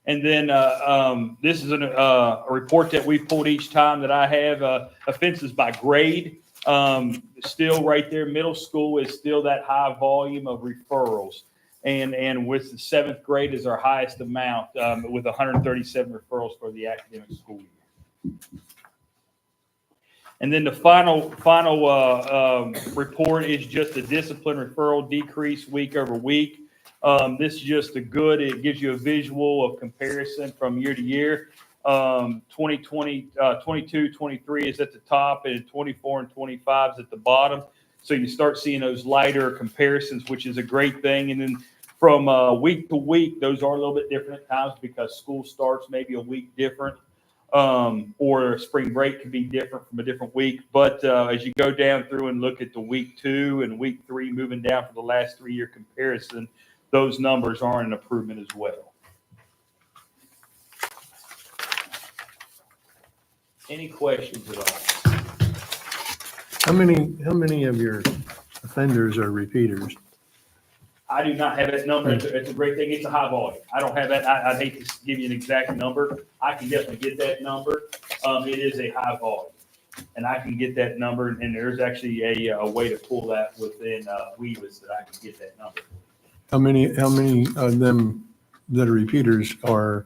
[SPEAKER 12] And then this is a report that we pulled each time that I have offenses by grade. Still right there, middle school is still that high volume of referrals. And with the seventh grade is our highest amount with 137 referrals for the academic school year. And then the final report is just the discipline referral decrease week over week. This is just it gives you a visual of comparison from year to year. 2020, 22, 23 is at the top, and 24 and 25 is at the bottom. So you start seeing those lighter comparisons, which is a great thing. And then from week to week, those are a little bit different at times because school starts maybe a week different, or spring break can be different from a different week. But as you go down through and look at the week 2 and week 3 moving down for the last 3-year comparison, those numbers are an improvement as well. Any questions at all?
[SPEAKER 5] How many of your offenders are repeaters?
[SPEAKER 12] I do not have that number. It's a great thing. It's a high volume. I don't have that. I'd hate to give you an exact number. I can definitely get that number. It is a high volume. And I can get that number, and there's actually a way to pull that within Weavis that I can get that number.
[SPEAKER 13] How many of them that are repeaters are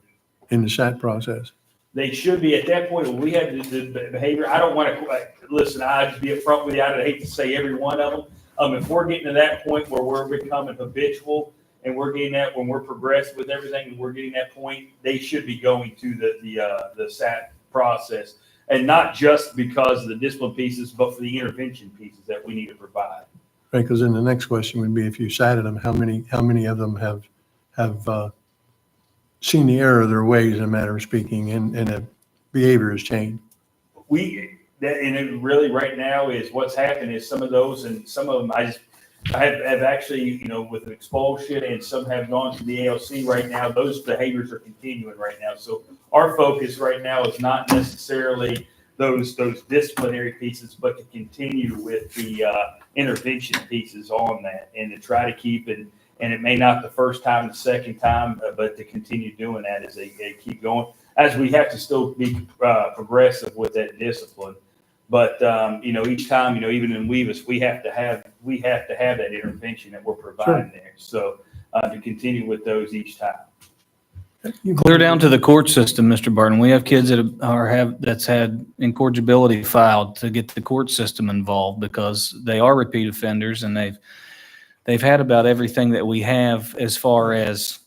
[SPEAKER 13] in the SAT process?
[SPEAKER 12] They should be at that point when we have the behavior. I don't want to listen. I'd be upfront with you. I'd hate to say every one of them. If we're getting to that point where we're becoming habitual and we're getting that when we're progressive with everything and we're getting that point, they should be going to the SAT process, and not just because of the discipline pieces, but for the intervention pieces that we need to provide.
[SPEAKER 13] Right, because then the next question would be, if you cited them, how many of them have seen the error of their ways, in a matter of speaking, and the behavior has changed?
[SPEAKER 12] And it really right now is what's happened is some of those, and some of them I have actually, with expulsion, and some have gone to the ALC right now. Those behaviors are continuing right now. So our focus right now is not necessarily those disciplinary pieces, but to continue with the intervention pieces on that, and to try to keep it. And it may not the first time, the second time, but to continue doing that as they keep going, as we have to still be progressive with that discipline. But each time, even in Weavis, we have to have that intervention that we're providing there. So to continue with those each time.
[SPEAKER 2] Clear down to the court system, Mr. Barton. We have kids that's had incorrigibility filed to get the court system involved, because they are repeat offenders, and they've had about everything that we have as far as,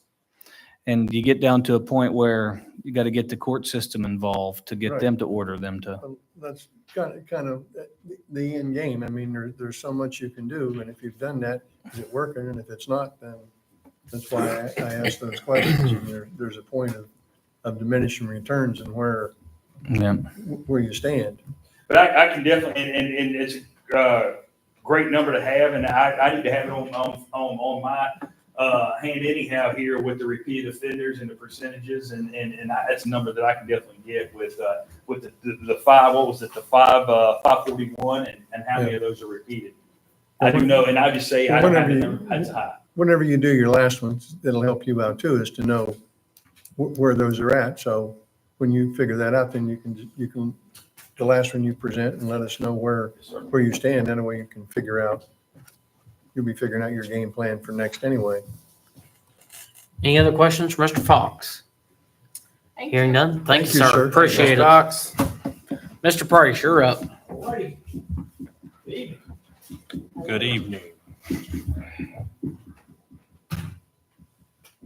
[SPEAKER 2] and you get down to a point where you got to get the court system involved to get
[SPEAKER 13] Right.
[SPEAKER 2] them to order them to.
[SPEAKER 13] That's kind of the end game. I mean, there's so much you can do, and if you've done that, is it working? And if it's not, then that's why I asked those questions. And there's a point of diminishing returns and where you stand.
[SPEAKER 12] But I can definitely, and it's a great number to have, and I need to have it on my hand anyhow here with the repeat offenders and the percentages, and that's a number that I can definitely get with the five. What was it? The 541, and how many of those are repeated? I do know, and I just say I don't have the number. That's high.
[SPEAKER 13] Whenever you do your last ones, it'll help you out too, is to know where those are at. So when you figure that out, then you can the last one you present and let us know where you stand. That way you can figure out. You'll be figuring out your game plan for next anyway.
[SPEAKER 10] Any other questions from Mr. Fox? Hearing none. Thank you, sir. Appreciate it.
[SPEAKER 2] Fox.
[SPEAKER 10] Mr. Price, you're up.
[SPEAKER 11] Good evening.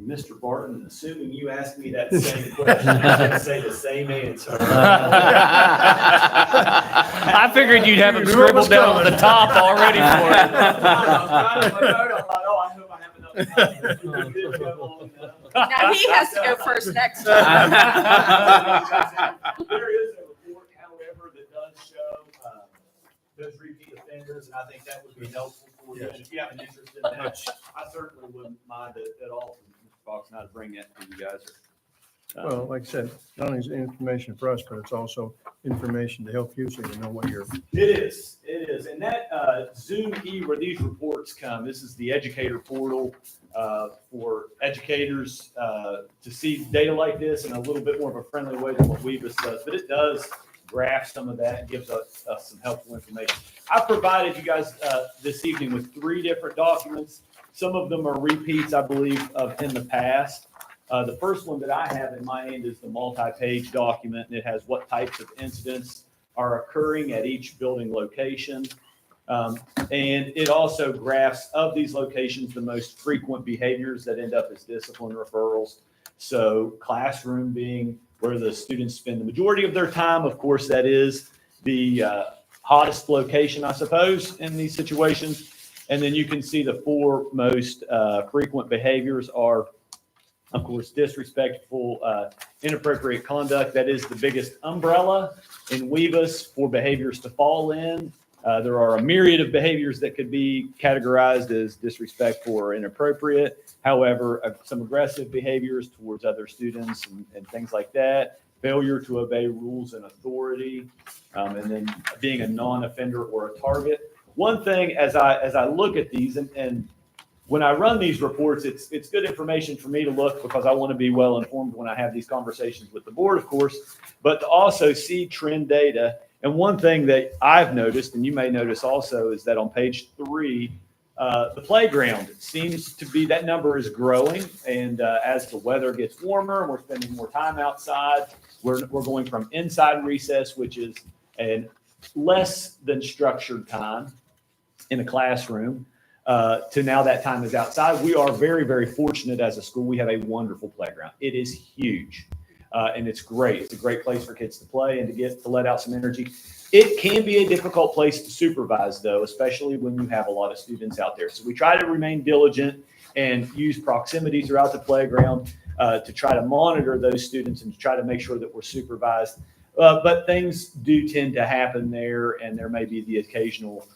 [SPEAKER 11] Mr. Barton, assuming you asked me that same question, I should say the same answer.
[SPEAKER 2] I figured you'd have them scribbled down at the top already for it.
[SPEAKER 3] Now he has to go first next time.
[SPEAKER 11] There is a report, however, that does show those repeat offenders, and I think that would be helpful for you. And if you have an interest in that, I certainly wouldn't mind it at all, Mr. Fox, and I'd bring that to you guys.
[SPEAKER 13] Well, like I said, not only is it information for us, but it's also information to help you so you know what you're.
[SPEAKER 11] It is. And that Zoom where these reports come, this is the educator portal for educators to see data like this in a little bit more of a friendly way than what Weavis does. But it does graph some of that and gives us some helpful information. I provided you guys this evening with 3 different documents. Some of them are repeats, I believe, of in the past. The first one that I have in my hand is the multi-page document, and it has what types of incidents are occurring at each building location. And it also graphs of these locations the most frequent behaviors that end up as discipline referrals. So classroom being where the students spend the majority of their time. Of course, that is the hottest location, I suppose, in these situations. And then you can see the 4 most frequent behaviors are, of course, disrespectful, inappropriate conduct. That is the biggest umbrella in Weavis for behaviors to fall in. There are a myriad of behaviors that could be categorized as disrespectful or inappropriate. However, some aggressive behaviors towards other students and things like that, failure to obey rules and authority, and then being a non-offender or a target. One thing as I look at these, and when I run these reports, it's good information for me to look because I want to be well informed when I have these conversations with the board, of course, but to also see trend data. And one thing that I've noticed, and you may notice also, is that on page 3, the playground seems to be, that number is growing. And as the weather gets warmer and we're spending more time outside, we're going from inside recess, which is a less than structured time in a classroom, to now that time is outside. We are very, very fortunate as a school. We have a wonderful playground. It is huge. And it's great. It's a great place for kids to play and to let out some energy. It can be a difficult place to supervise, though, especially when you have a lot of students out there. So we try to remain diligent and use proximity throughout the playground to try to monitor those students and to try to make sure that we're supervised. But things do tend to happen there, and there may be the occasional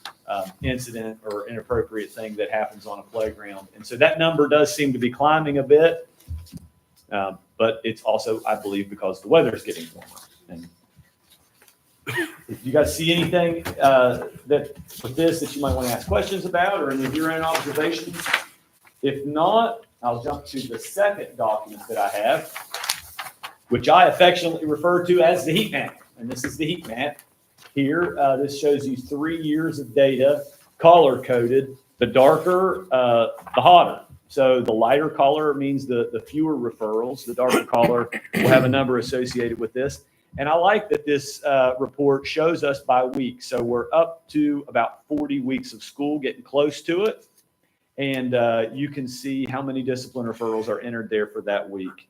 [SPEAKER 11] incident or inappropriate thing that happens on a playground. And so that number does seem to be climbing a bit, but it's also, I believe, because the weather is getting warmer. And if you guys see anything that with this that you might want to ask questions about or any of your own observations, if not, I'll jump to the second document that I have, which I affectionately refer to as the heat map. And this is the heat map. Here, this shows you 3 years of data, color coded. The darker, the hotter. So the lighter color means the fewer referrals. The darker color will have a number associated with this. And I like that this report shows us by week. So we're up to about 40 weeks of school, getting close to it. And you can see how many discipline referrals are entered there for that week.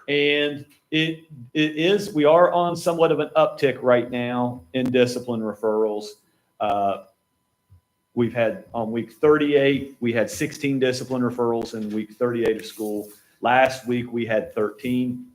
[SPEAKER 11] And we are on somewhat of an uptick right now in discipline referrals. We've had on week 38, we had 16 discipline referrals in week 38 of school. Last week, we had 13.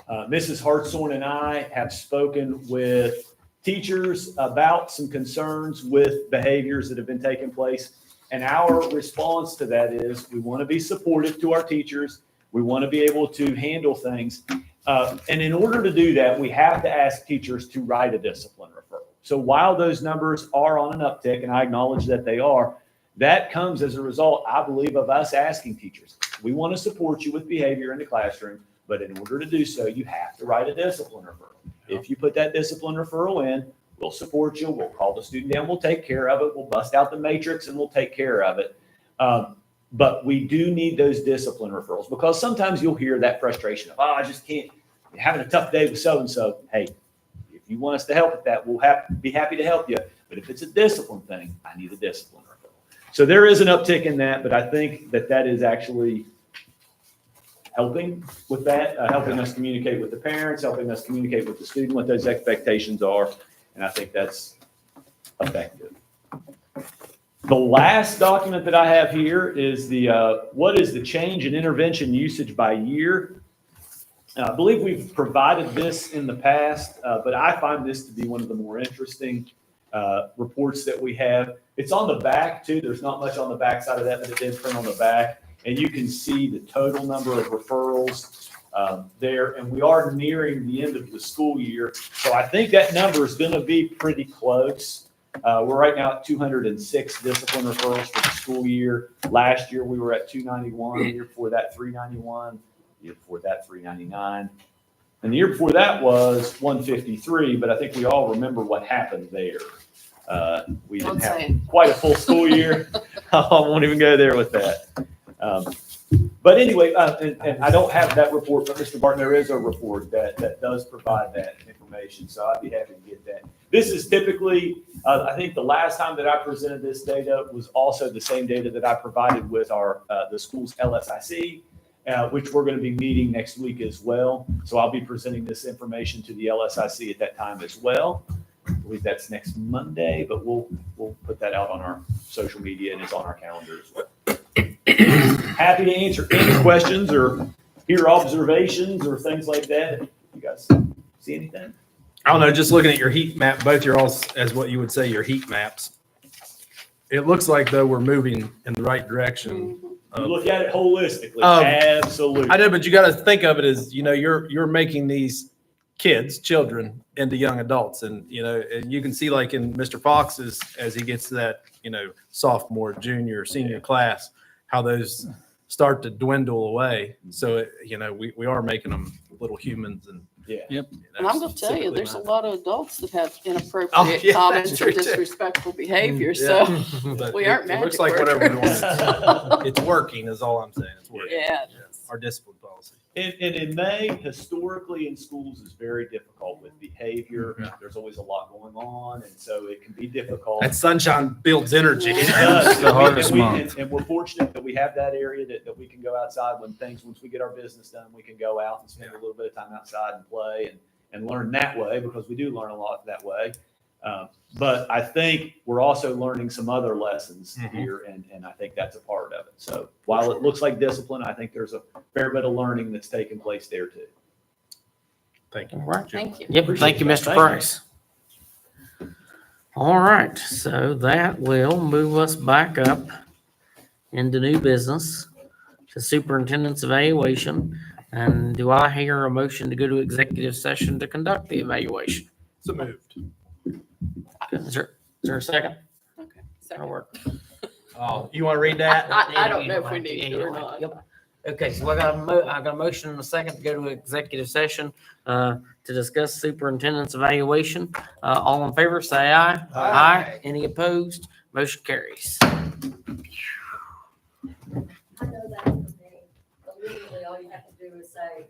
[SPEAKER 11] Mrs. Hartshorn and I have spoken with teachers about some concerns with behaviors that have been taking place. And our response to that is we want to be supportive to our teachers. We want to be able to handle things. And in order to do that, we have to ask teachers to write a discipline referral. So while those numbers are on an uptick, and I acknowledge that they are, that comes as a result, I believe, of us asking teachers. We want to support you with behavior in the classroom, but in order to do so, you have to write a discipline referral. If you put that discipline referral in, we'll support you. We'll call the student down. We'll take care of it. We'll bust out the matrix and we'll take care of it. But we do need those discipline referrals because sometimes you'll hear that frustration of, I just can't, you're having a tough day with so-and-so. Hey, if you want us to help with that, we'll be happy to help you. But if it's a discipline thing, I need a discipline referral. So there is an uptick in that, but I think that is actually helping with that, helping us communicate with the parents, helping us communicate with the student what those expectations are. And I think that's effective. The last document that I have here is what is the change in intervention usage by year? I believe we've provided this in the past, but I find this to be one of the more interesting reports that we have. It's on the back too. There's not much on the back side of that, but it did print on the back. And you can see the total number of referrals there. And we are nearing the end of the school year. So I think that number is going to be pretty close. We're right now at 206 discipline referrals for the school year. Last year, we were at 291. The year before that, 391. The year before that, 399. And the year before that was 153. But I think we all remember what happened there. We didn't have quite a full school year. I won't even go there with that. But anyway, and I don't have that report, but Mr. Barton, there is a report that does provide that information. So I'd be happy to get that. This is typically, I think the last time that I presented this data was also the same data that I provided with the school's LSIC, which we're going to be meeting next week as well. So I'll be presenting this information to the LSIC at that time as well. I believe that's next Monday, but we'll put that out on our social media and it's on our calendar as well. Happy to answer any questions or hear observations or things like that. You guys see anything?
[SPEAKER 5] I don't know, just looking at your heat map, both your all as what you would say your heat maps. It looks like though we're moving in the right direction.
[SPEAKER 11] You look at it holistically. Absolutely.
[SPEAKER 5] I know, but you got to think of it as, you're making these children into young adults. And, and you can see like in Mr. Fox's, as he gets to that, sophomore, junior, senior class, how those start to dwindle away. So, we are making them little humans and.
[SPEAKER 11] Yeah.
[SPEAKER 2] Yep.
[SPEAKER 3] And I'm gonna tell you, there's a lot of adults that have
[SPEAKER 5] Oh,
[SPEAKER 3] inappropriate
[SPEAKER 5] yeah,
[SPEAKER 3] comments
[SPEAKER 5] that's
[SPEAKER 3] or
[SPEAKER 5] true, too.
[SPEAKER 3] disrespectful behavior, so
[SPEAKER 5] But
[SPEAKER 3] we aren't
[SPEAKER 5] it looks
[SPEAKER 3] magic
[SPEAKER 5] like whatever we're doing,
[SPEAKER 3] workers.
[SPEAKER 5] it's working is all I'm saying. It's working.
[SPEAKER 3] Yeah.
[SPEAKER 5] Our discipline policy.
[SPEAKER 11] And in May, historically in schools is very difficult with behavior.
[SPEAKER 5] Yeah.
[SPEAKER 11] There's always a lot going on, and so it can be difficult.
[SPEAKER 5] That sunshine builds energy.
[SPEAKER 11] It does.
[SPEAKER 2] It's the hardest
[SPEAKER 11] And
[SPEAKER 2] month.
[SPEAKER 11] and we're fortunate that we have that area that we can go outside once we get our business done, we can go out and spend a little bit of time outside and play and learn that way, because we do learn a lot that way. But I think we're also learning some other lessons here, and I think that's a part of it. So while it looks like discipline, I think there's a fair bit of learning that's taking place there too.
[SPEAKER 5] Thank you.
[SPEAKER 10] All right.
[SPEAKER 3] Thank you.
[SPEAKER 10] Yep, thank you, Mr.
[SPEAKER 11] Thank you.
[SPEAKER 10] Price. All right, so that will move us back up into new business to superintendent's evaluation. And do I hear a motion to go to executive session to conduct the evaluation?
[SPEAKER 5] So moved.
[SPEAKER 10] Is there a second?
[SPEAKER 3] Okay,
[SPEAKER 10] That'll
[SPEAKER 3] second.
[SPEAKER 10] work.
[SPEAKER 5] Oh, you want to read that?
[SPEAKER 3] I don't know if we need to or not.
[SPEAKER 10] Yep. Okay, so I got a motion and a second to go to executive session, to discuss superintendent's evaluation. All in favor, say aye. Aye. Any opposed? Motion carries.
[SPEAKER 14] I know that for me, but literally all you have to do is say,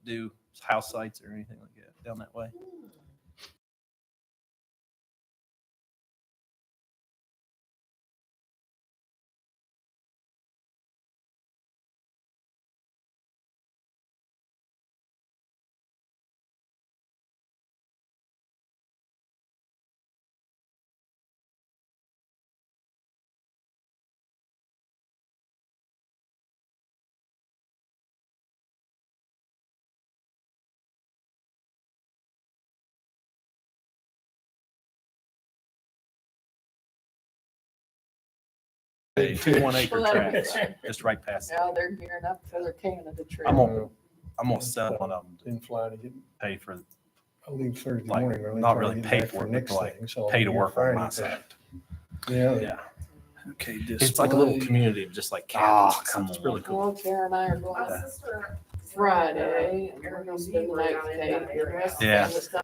[SPEAKER 5] Do house sites or anything like that down that way. Two 1 acre tracts, just right past.
[SPEAKER 3] Now they're gearing up for their Canada trip.
[SPEAKER 5] I'm gonna sell one of them to
[SPEAKER 13] Didn't fly to get,
[SPEAKER 5] pay for,
[SPEAKER 13] I leave Thursday
[SPEAKER 5] like,
[SPEAKER 13] morning. early,
[SPEAKER 5] not
[SPEAKER 13] trying to
[SPEAKER 5] really
[SPEAKER 13] get
[SPEAKER 5] pay
[SPEAKER 13] back
[SPEAKER 5] for it, but
[SPEAKER 13] next
[SPEAKER 5] like
[SPEAKER 13] thing, so I'll
[SPEAKER 5] pay
[SPEAKER 13] be
[SPEAKER 5] to
[SPEAKER 13] here
[SPEAKER 5] work on my
[SPEAKER 13] Friday.
[SPEAKER 5] side.
[SPEAKER 13] Yeah.
[SPEAKER 5] Yeah.
[SPEAKER 2] Okay,
[SPEAKER 5] It's like a little community of just like cabins. It's really cool.
[SPEAKER 3] Well, Karen and I are going
[SPEAKER 8] My
[SPEAKER 3] to
[SPEAKER 8] sister.
[SPEAKER 3] Friday, and we're gonna spend the night with Kate. The rest of the
[SPEAKER 5] Yeah.
[SPEAKER 3] family stuff.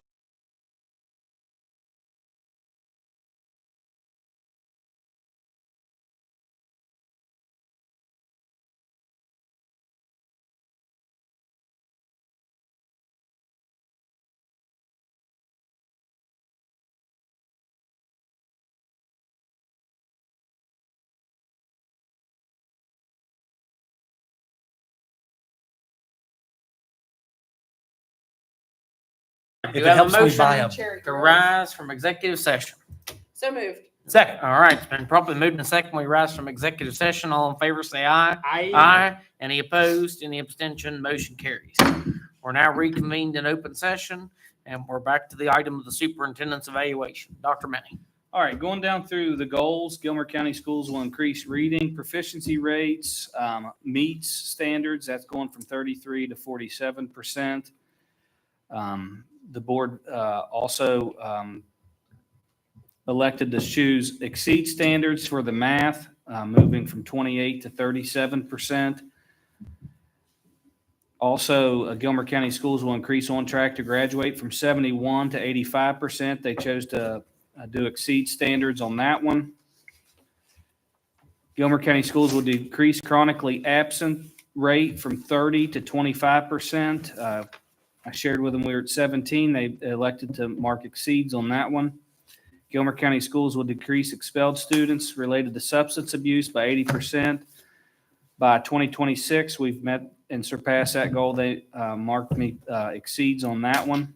[SPEAKER 10] Do you have a
[SPEAKER 5] helps me buy
[SPEAKER 10] motion
[SPEAKER 5] a-
[SPEAKER 10] to rise from executive session?
[SPEAKER 3] So moved.
[SPEAKER 10] Second. All right, it's been properly moved and second. We rise from executive session. All in favor, say aye. Aye. Any opposed? Any abstention? Motion carries. We're now reconvened in open session, and we're back to the item of the superintendent's evaluation. Dr. Manning.
[SPEAKER 2] All right, going down through the goals, Gilmer County Schools will increase reading proficiency rates, meets standards. That's going from 33 to 47%. The board also elected to choose exceed standards for the math, moving from 28 to 37%. Also, Gilmer County Schools will increase on track to graduate from 71 to 85%. They chose to do exceed standards on that one. Gilmer County Schools will decrease chronically absent rate from 30 to 25%. I shared with them we were at 17. They elected to mark exceeds on that one. Gilmer County Schools will decrease expelled students related to substance abuse by 80%. By 2026, we've met and surpassed that goal. They marked me exceeds on that one.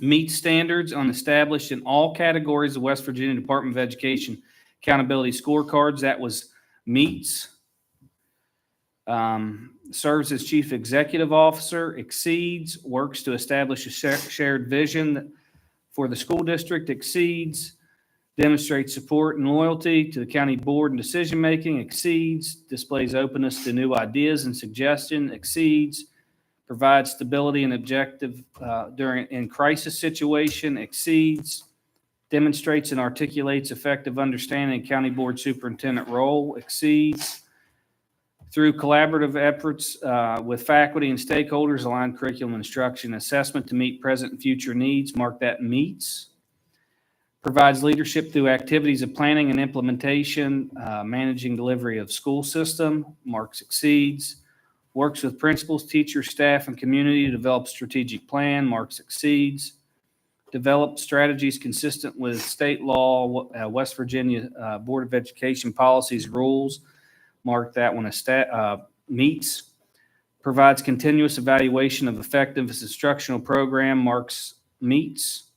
[SPEAKER 2] Meet standards on established in all categories of West Virginia Department of Education accountability scorecards. That was meets. Serves as chief executive officer, exceeds, works to establish a shared vision for the school district, exceeds, demonstrates support and loyalty to the county board and decision-making, exceeds, displays openness to new ideas and suggestion, exceeds, provides stability and objective in crisis situation, exceeds, demonstrates and articulates effective understanding of county board superintendent role, exceeds, through collaborative efforts with faculty and stakeholders, align curriculum instruction assessment to meet present and future needs, mark that meets. Provides leadership through activities of planning and implementation, managing delivery of school system, mark succeeds. Works with principals, teachers, staff, and community to develop strategic plan, mark succeeds. Develop strategies consistent with state law, West Virginia Board of Education policies, rules, mark that one as meets. Provides continuous evaluation of effectiveness instructional program, marks meets.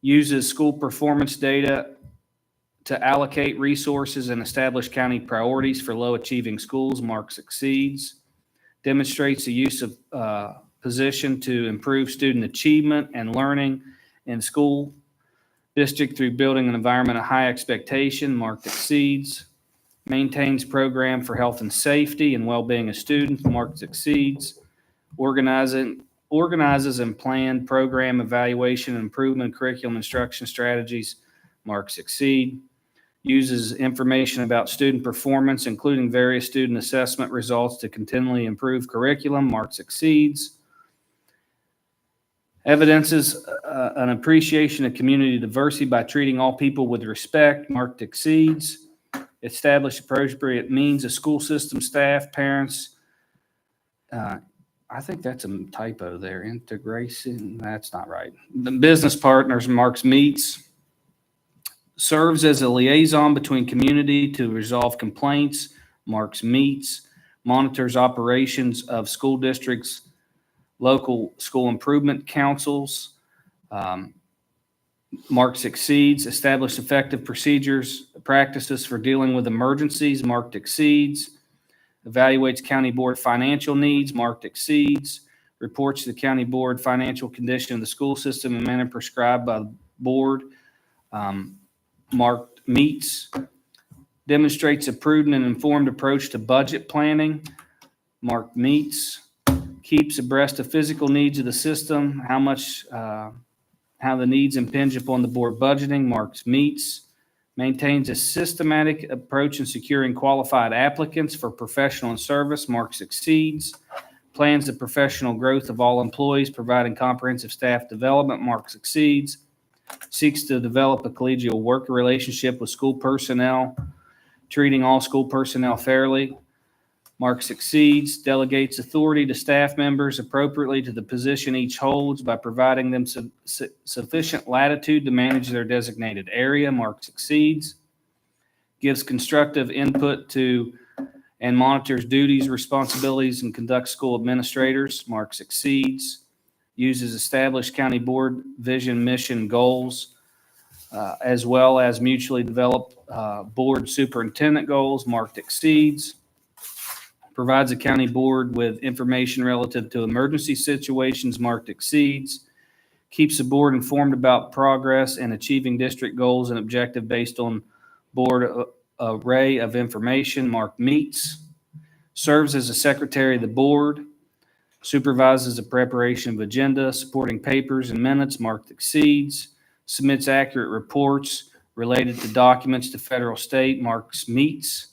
[SPEAKER 2] Uses school performance data to allocate resources and establish county priorities for low achieving schools, marks exceeds. Demonstrates the use of position to improve student achievement and learning in school district through building an environment of high expectation, marked exceeds. Maintains program for health and safety and well-being of students, marked exceeds. Organizes and plan program evaluation and improvement curriculum instruction strategies, marks exceed. uses information about student performance, including various student assessment results to continually improve curriculum. Marks exceeds. Evidences an appreciation of community diversity by treating all people with respect. Marked exceeds. Establish appropriate means of school system staff, parents. I think that's a typo there. Integration, that's not right. The business partners, Marks meets. Serves as a liaison between community to resolve complaints. Marks meets. Monitors operations of school districts, local school improvement councils. Marks exceeds. Establish effective procedures, practices for dealing with emergencies. Marked exceeds. Evaluates county board financial needs. Marked exceeds. Reports to the county board financial condition of the school system in manner prescribed by the board. Marked meets. Demonstrates a prudent and informed approach to budget planning. Marked meets. Keeps abreast of physical needs of the system, how the needs impinge upon the board budgeting. Marks meets. Maintains a systematic approach in securing qualified applicants for professional and service. Marks exceeds. Plans the professional growth of all employees, providing comprehensive staff development. Marks exceeds. Seeks to develop a collegial work relationship with school personnel, treating all school personnel fairly. Marks exceeds. Delegates authority to staff members appropriately to the position each holds by providing them sufficient latitude to manage their designated area. Marks exceeds. Gives constructive input to and monitors duties, responsibilities, and conducts school administrators. Marks exceeds. Uses established county board vision, mission, goals, as well as mutually developed board superintendent goals. Marked exceeds. Provides the county board with information relative to emergency situations. Marked exceeds. Keeps the board informed about progress and achieving district goals and objective based on board array of information. Marked meets. Serves as a secretary of the board. Supervises the preparation of agenda, supporting papers and minutes. Marked exceeds. Submits accurate reports related to documents to federal, state. Marks meets.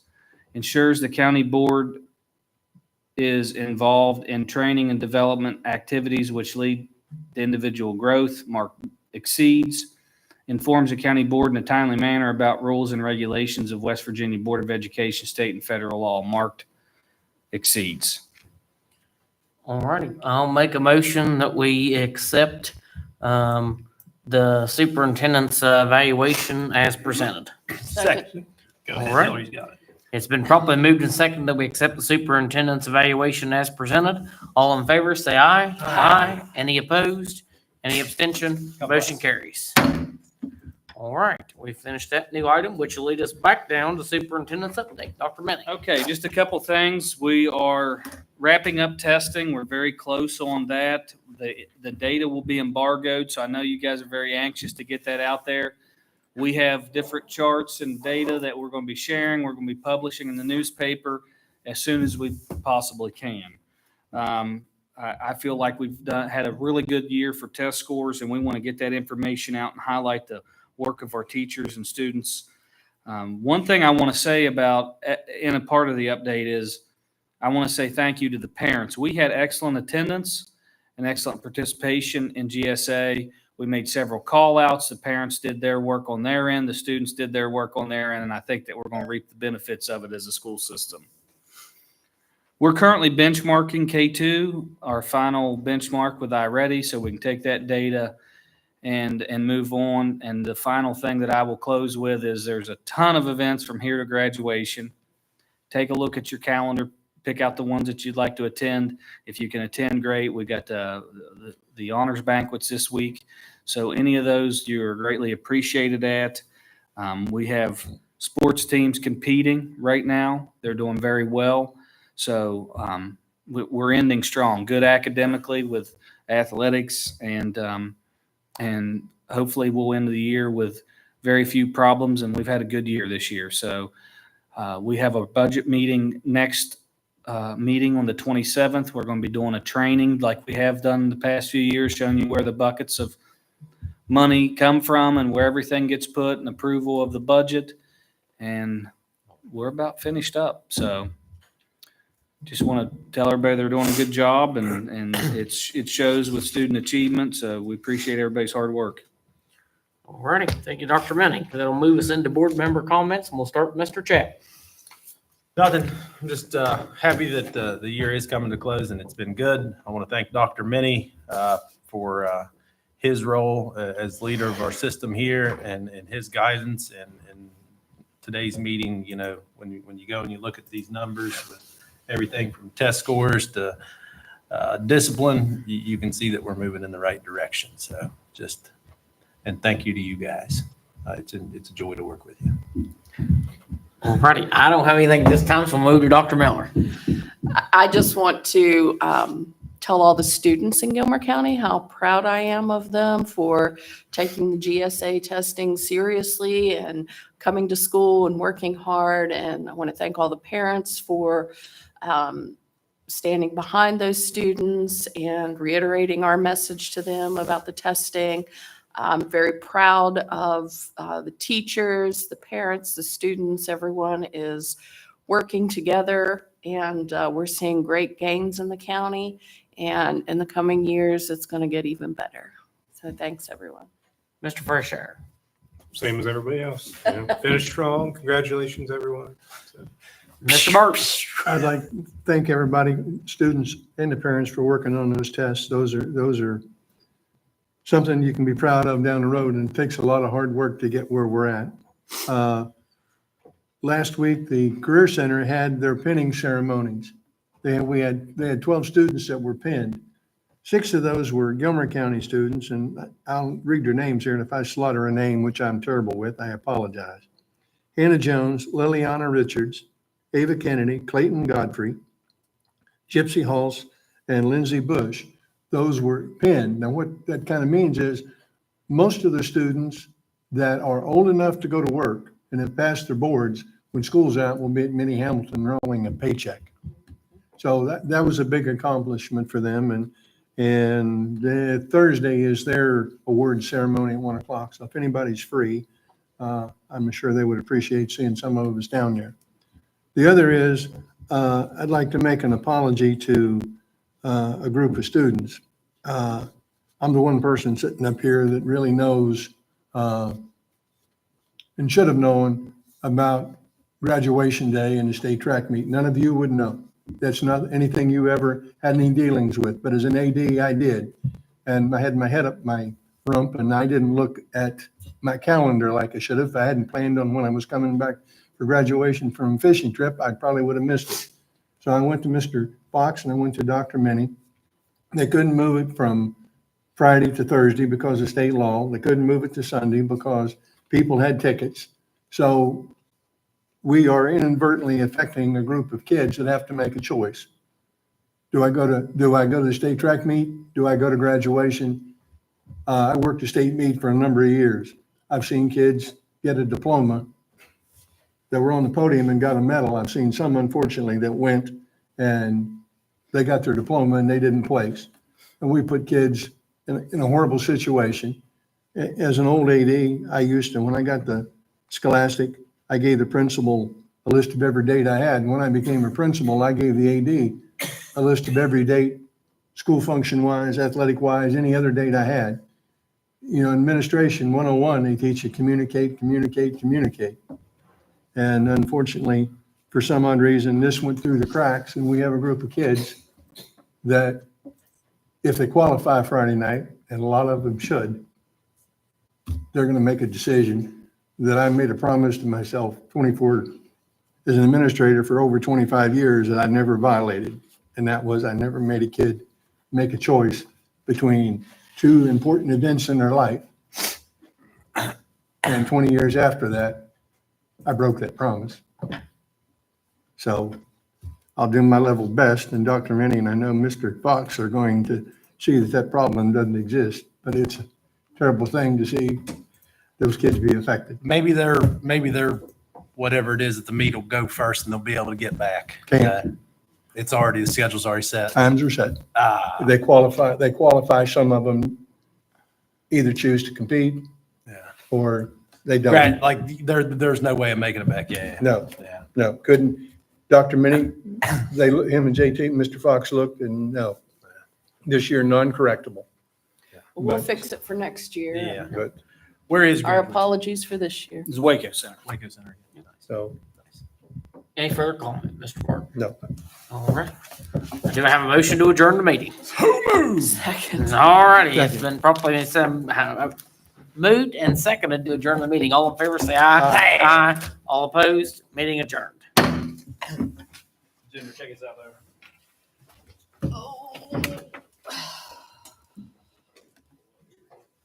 [SPEAKER 2] Ensures the county board is involved in training and development activities which lead to individual growth. Marked exceeds. Informs the county board in a timely manner about rules and regulations of West Virginia Board of Education, state and federal law. Marked exceeds.
[SPEAKER 10] All righty, I'll make a motion that we accept the superintendent's evaluation as presented.
[SPEAKER 3] Second.
[SPEAKER 12] Go
[SPEAKER 10] All
[SPEAKER 12] ahead.
[SPEAKER 10] right.
[SPEAKER 12] Tell he's got it.
[SPEAKER 10] It's been properly moved and seconded that we accept the superintendent's evaluation as presented. All in favor, say aye. Aye. Any opposed? Any abstention? Motion carries. All right, we finished that new item, which will lead us back down to superintendent's update. Dr. Minnick.
[SPEAKER 2] Okay, just a couple things. We are wrapping up testing. We're very close on that. The data will be embargoed, so I know you guys are very anxious to get that out there. We have different charts and data that we're going to be sharing. We're going to be publishing in the newspaper as soon as we possibly can. I feel like we've had a really good year for test scores, and we want to get that information out and highlight the work of our teachers and students. One thing I want to say about in a part of the update is I want to say thank you to the parents. We had excellent attendance and excellent participation in GSA. We made several call outs. The parents did their work on their end. The students did their work on their end. And I think that we're going to reap the benefits of it as a school system. We're currently benchmarking K2, our final benchmark with iReady, so we can take that data and move on. And the final thing that I will close with is there's a ton of events from here to graduation. Take a look at your calendar, pick out the ones that you'd like to attend. If you can attend, great. We got the honors banquets this week. So any of those you're greatly appreciated at. We have sports teams competing right now. They're doing very well. So we're ending strong, good academically with athletics, and hopefully we'll end the year with very few problems, and we've had a good year this year. So we have a budget meeting next meeting on the 27th. We're going to be doing a training like we have done the past few years, showing you where the buckets of money come from and where everything gets put and approval of the budget. and we're about finished up. So just want to tell everybody they're doing a good job, and it shows with student achievement. So we appreciate everybody's hard work.
[SPEAKER 10] All righty. Thank you, Dr. Minnie. That'll move us into board member comments, and we'll start with Mr. Chat.
[SPEAKER 5] Nothing. I'm just happy that the year is coming to close and it's been good. I want to thank Dr. Minnie for his role as leader of our system here and his guidance and today's meeting. You know, when you go and you look at these numbers with everything from test scores to discipline, you can see that we're moving in the right direction. So and thank you to you guys. It's a joy to work with you.
[SPEAKER 10] All righty. I don't have anything this time, so we'll move to Dr. Miller.
[SPEAKER 3] I just want to tell all the students in Gilmer County how proud I am of them for taking the GSA testing seriously and coming to school and working hard. And I want to thank all the parents for standing behind those students and reiterating our message to them about the testing. I'm very proud of the teachers, the parents, the students. Everyone is working together, and we're seeing great gains in the county. And in the coming years, it's going to get even better. So thanks, everyone.
[SPEAKER 10] Mr. Freshour.
[SPEAKER 6] Same as everybody else. You know, finish strong. Congratulations, everyone.
[SPEAKER 10] Mr. Burks.
[SPEAKER 13] I'd like to thank everybody, students and the parents, for working on those tests. Those are something you can be proud of down the road, and it takes a lot of hard work to get where we're at. Last week, the Career Center had their pinning ceremonies. They had 12 students that were pinned. 6 of those were Gilmer County students, and I'll read their names here, and if I slaughter a name, which I'm terrible with, I apologize. Hannah Jones, Liliana Richards, Ava Kennedy, Clayton Godfrey, Gypsy Halls, and Lindsay Bush. Those were pinned. Now, what that kind of means is most of the students that are old enough to go to work and have passed their boards, when school's out, will be at Minnie Hamilton rolling a paycheck. So that was a big accomplishment for them. And Thursday is their award ceremony at 1:00. So if anybody's free, I'm sure they would appreciate seeing some of us down there. The other is I'd like to make an apology to a group of students. I'm the one person sitting up here that really knows and should have known about graduation day and the state track meet. None of you would know. That's not anything you ever had any dealings with, but as an AD, I did. And I had my head up my rump, and I didn't look at my calendar like I should have. If I hadn't planned on when I was coming back for graduation from a fishing trip, I probably would have missed it. So I went to Mr. Fox and I went to Dr. Minnie. They couldn't move it from Friday to Thursday because of state law. They couldn't move it to Sunday because people had tickets. So we are inadvertently affecting a group of kids that have to make a choice. Do I go to the state track meet? Do I go to graduation? I worked a state meet for a number of years. I've seen kids get a diploma that were on the podium and got a medal. I've seen some, unfortunately, that went and they got their diploma and they didn't place. And we put kids in a horrible situation. As an old AD, I used to, when I got the Scholastic, I gave the principal a list of every date I had. And when I became a principal, I gave the AD a list of every date, school function wise, athletic wise, any other date I had. You know, administration 101, they teach you communicate, communicate, communicate. And unfortunately, for some odd reason, this went through the cracks, and we have a group of kids that if they qualify Friday night, and a lot of them should, they're going to make a decision that I made a promise to myself 24 as an administrator for over 25 years that I never violated. And that was I never made a kid make a choice between 2 important events in their life. And 20 years after that, I broke that promise. So I'll do my level best, and Dr. Minnie and I know Mr. Fox are going to see that problem doesn't exist, but it's a terrible thing to see those kids be affected.
[SPEAKER 5] Maybe they're whatever it is at the meet will go first and they'll be able to get back. It's already, the schedule's already set.
[SPEAKER 13] Times are set. They qualify, some of them either choose to compete or They don't.
[SPEAKER 5] Right, like there's no way of making it back. Yeah.
[SPEAKER 13] No,
[SPEAKER 5] Yeah.
[SPEAKER 13] no, couldn't. Dr. Minnie, him and JT, Mr. Fox looked and no, this year non-correctable.
[SPEAKER 3] We'll
[SPEAKER 13] But-
[SPEAKER 3] fix it for next year.
[SPEAKER 5] Yeah.
[SPEAKER 13] But,
[SPEAKER 5] Where is
[SPEAKER 3] Our
[SPEAKER 5] Greenwood?
[SPEAKER 3] apologies for this year.
[SPEAKER 2] It's Waco Center.
[SPEAKER 5] Waco Center.
[SPEAKER 13] so,
[SPEAKER 10] Any further comment, Mr. Ward?
[SPEAKER 13] no.
[SPEAKER 10] All right. Do I have a motion to adjourn the meeting?
[SPEAKER 3] Second.
[SPEAKER 10] All righty, it's been properly moved and seconded to adjourn the meeting. All in favor, say aye. Aye. All opposed, meeting adjourned.
[SPEAKER 11] Junior, check us out there.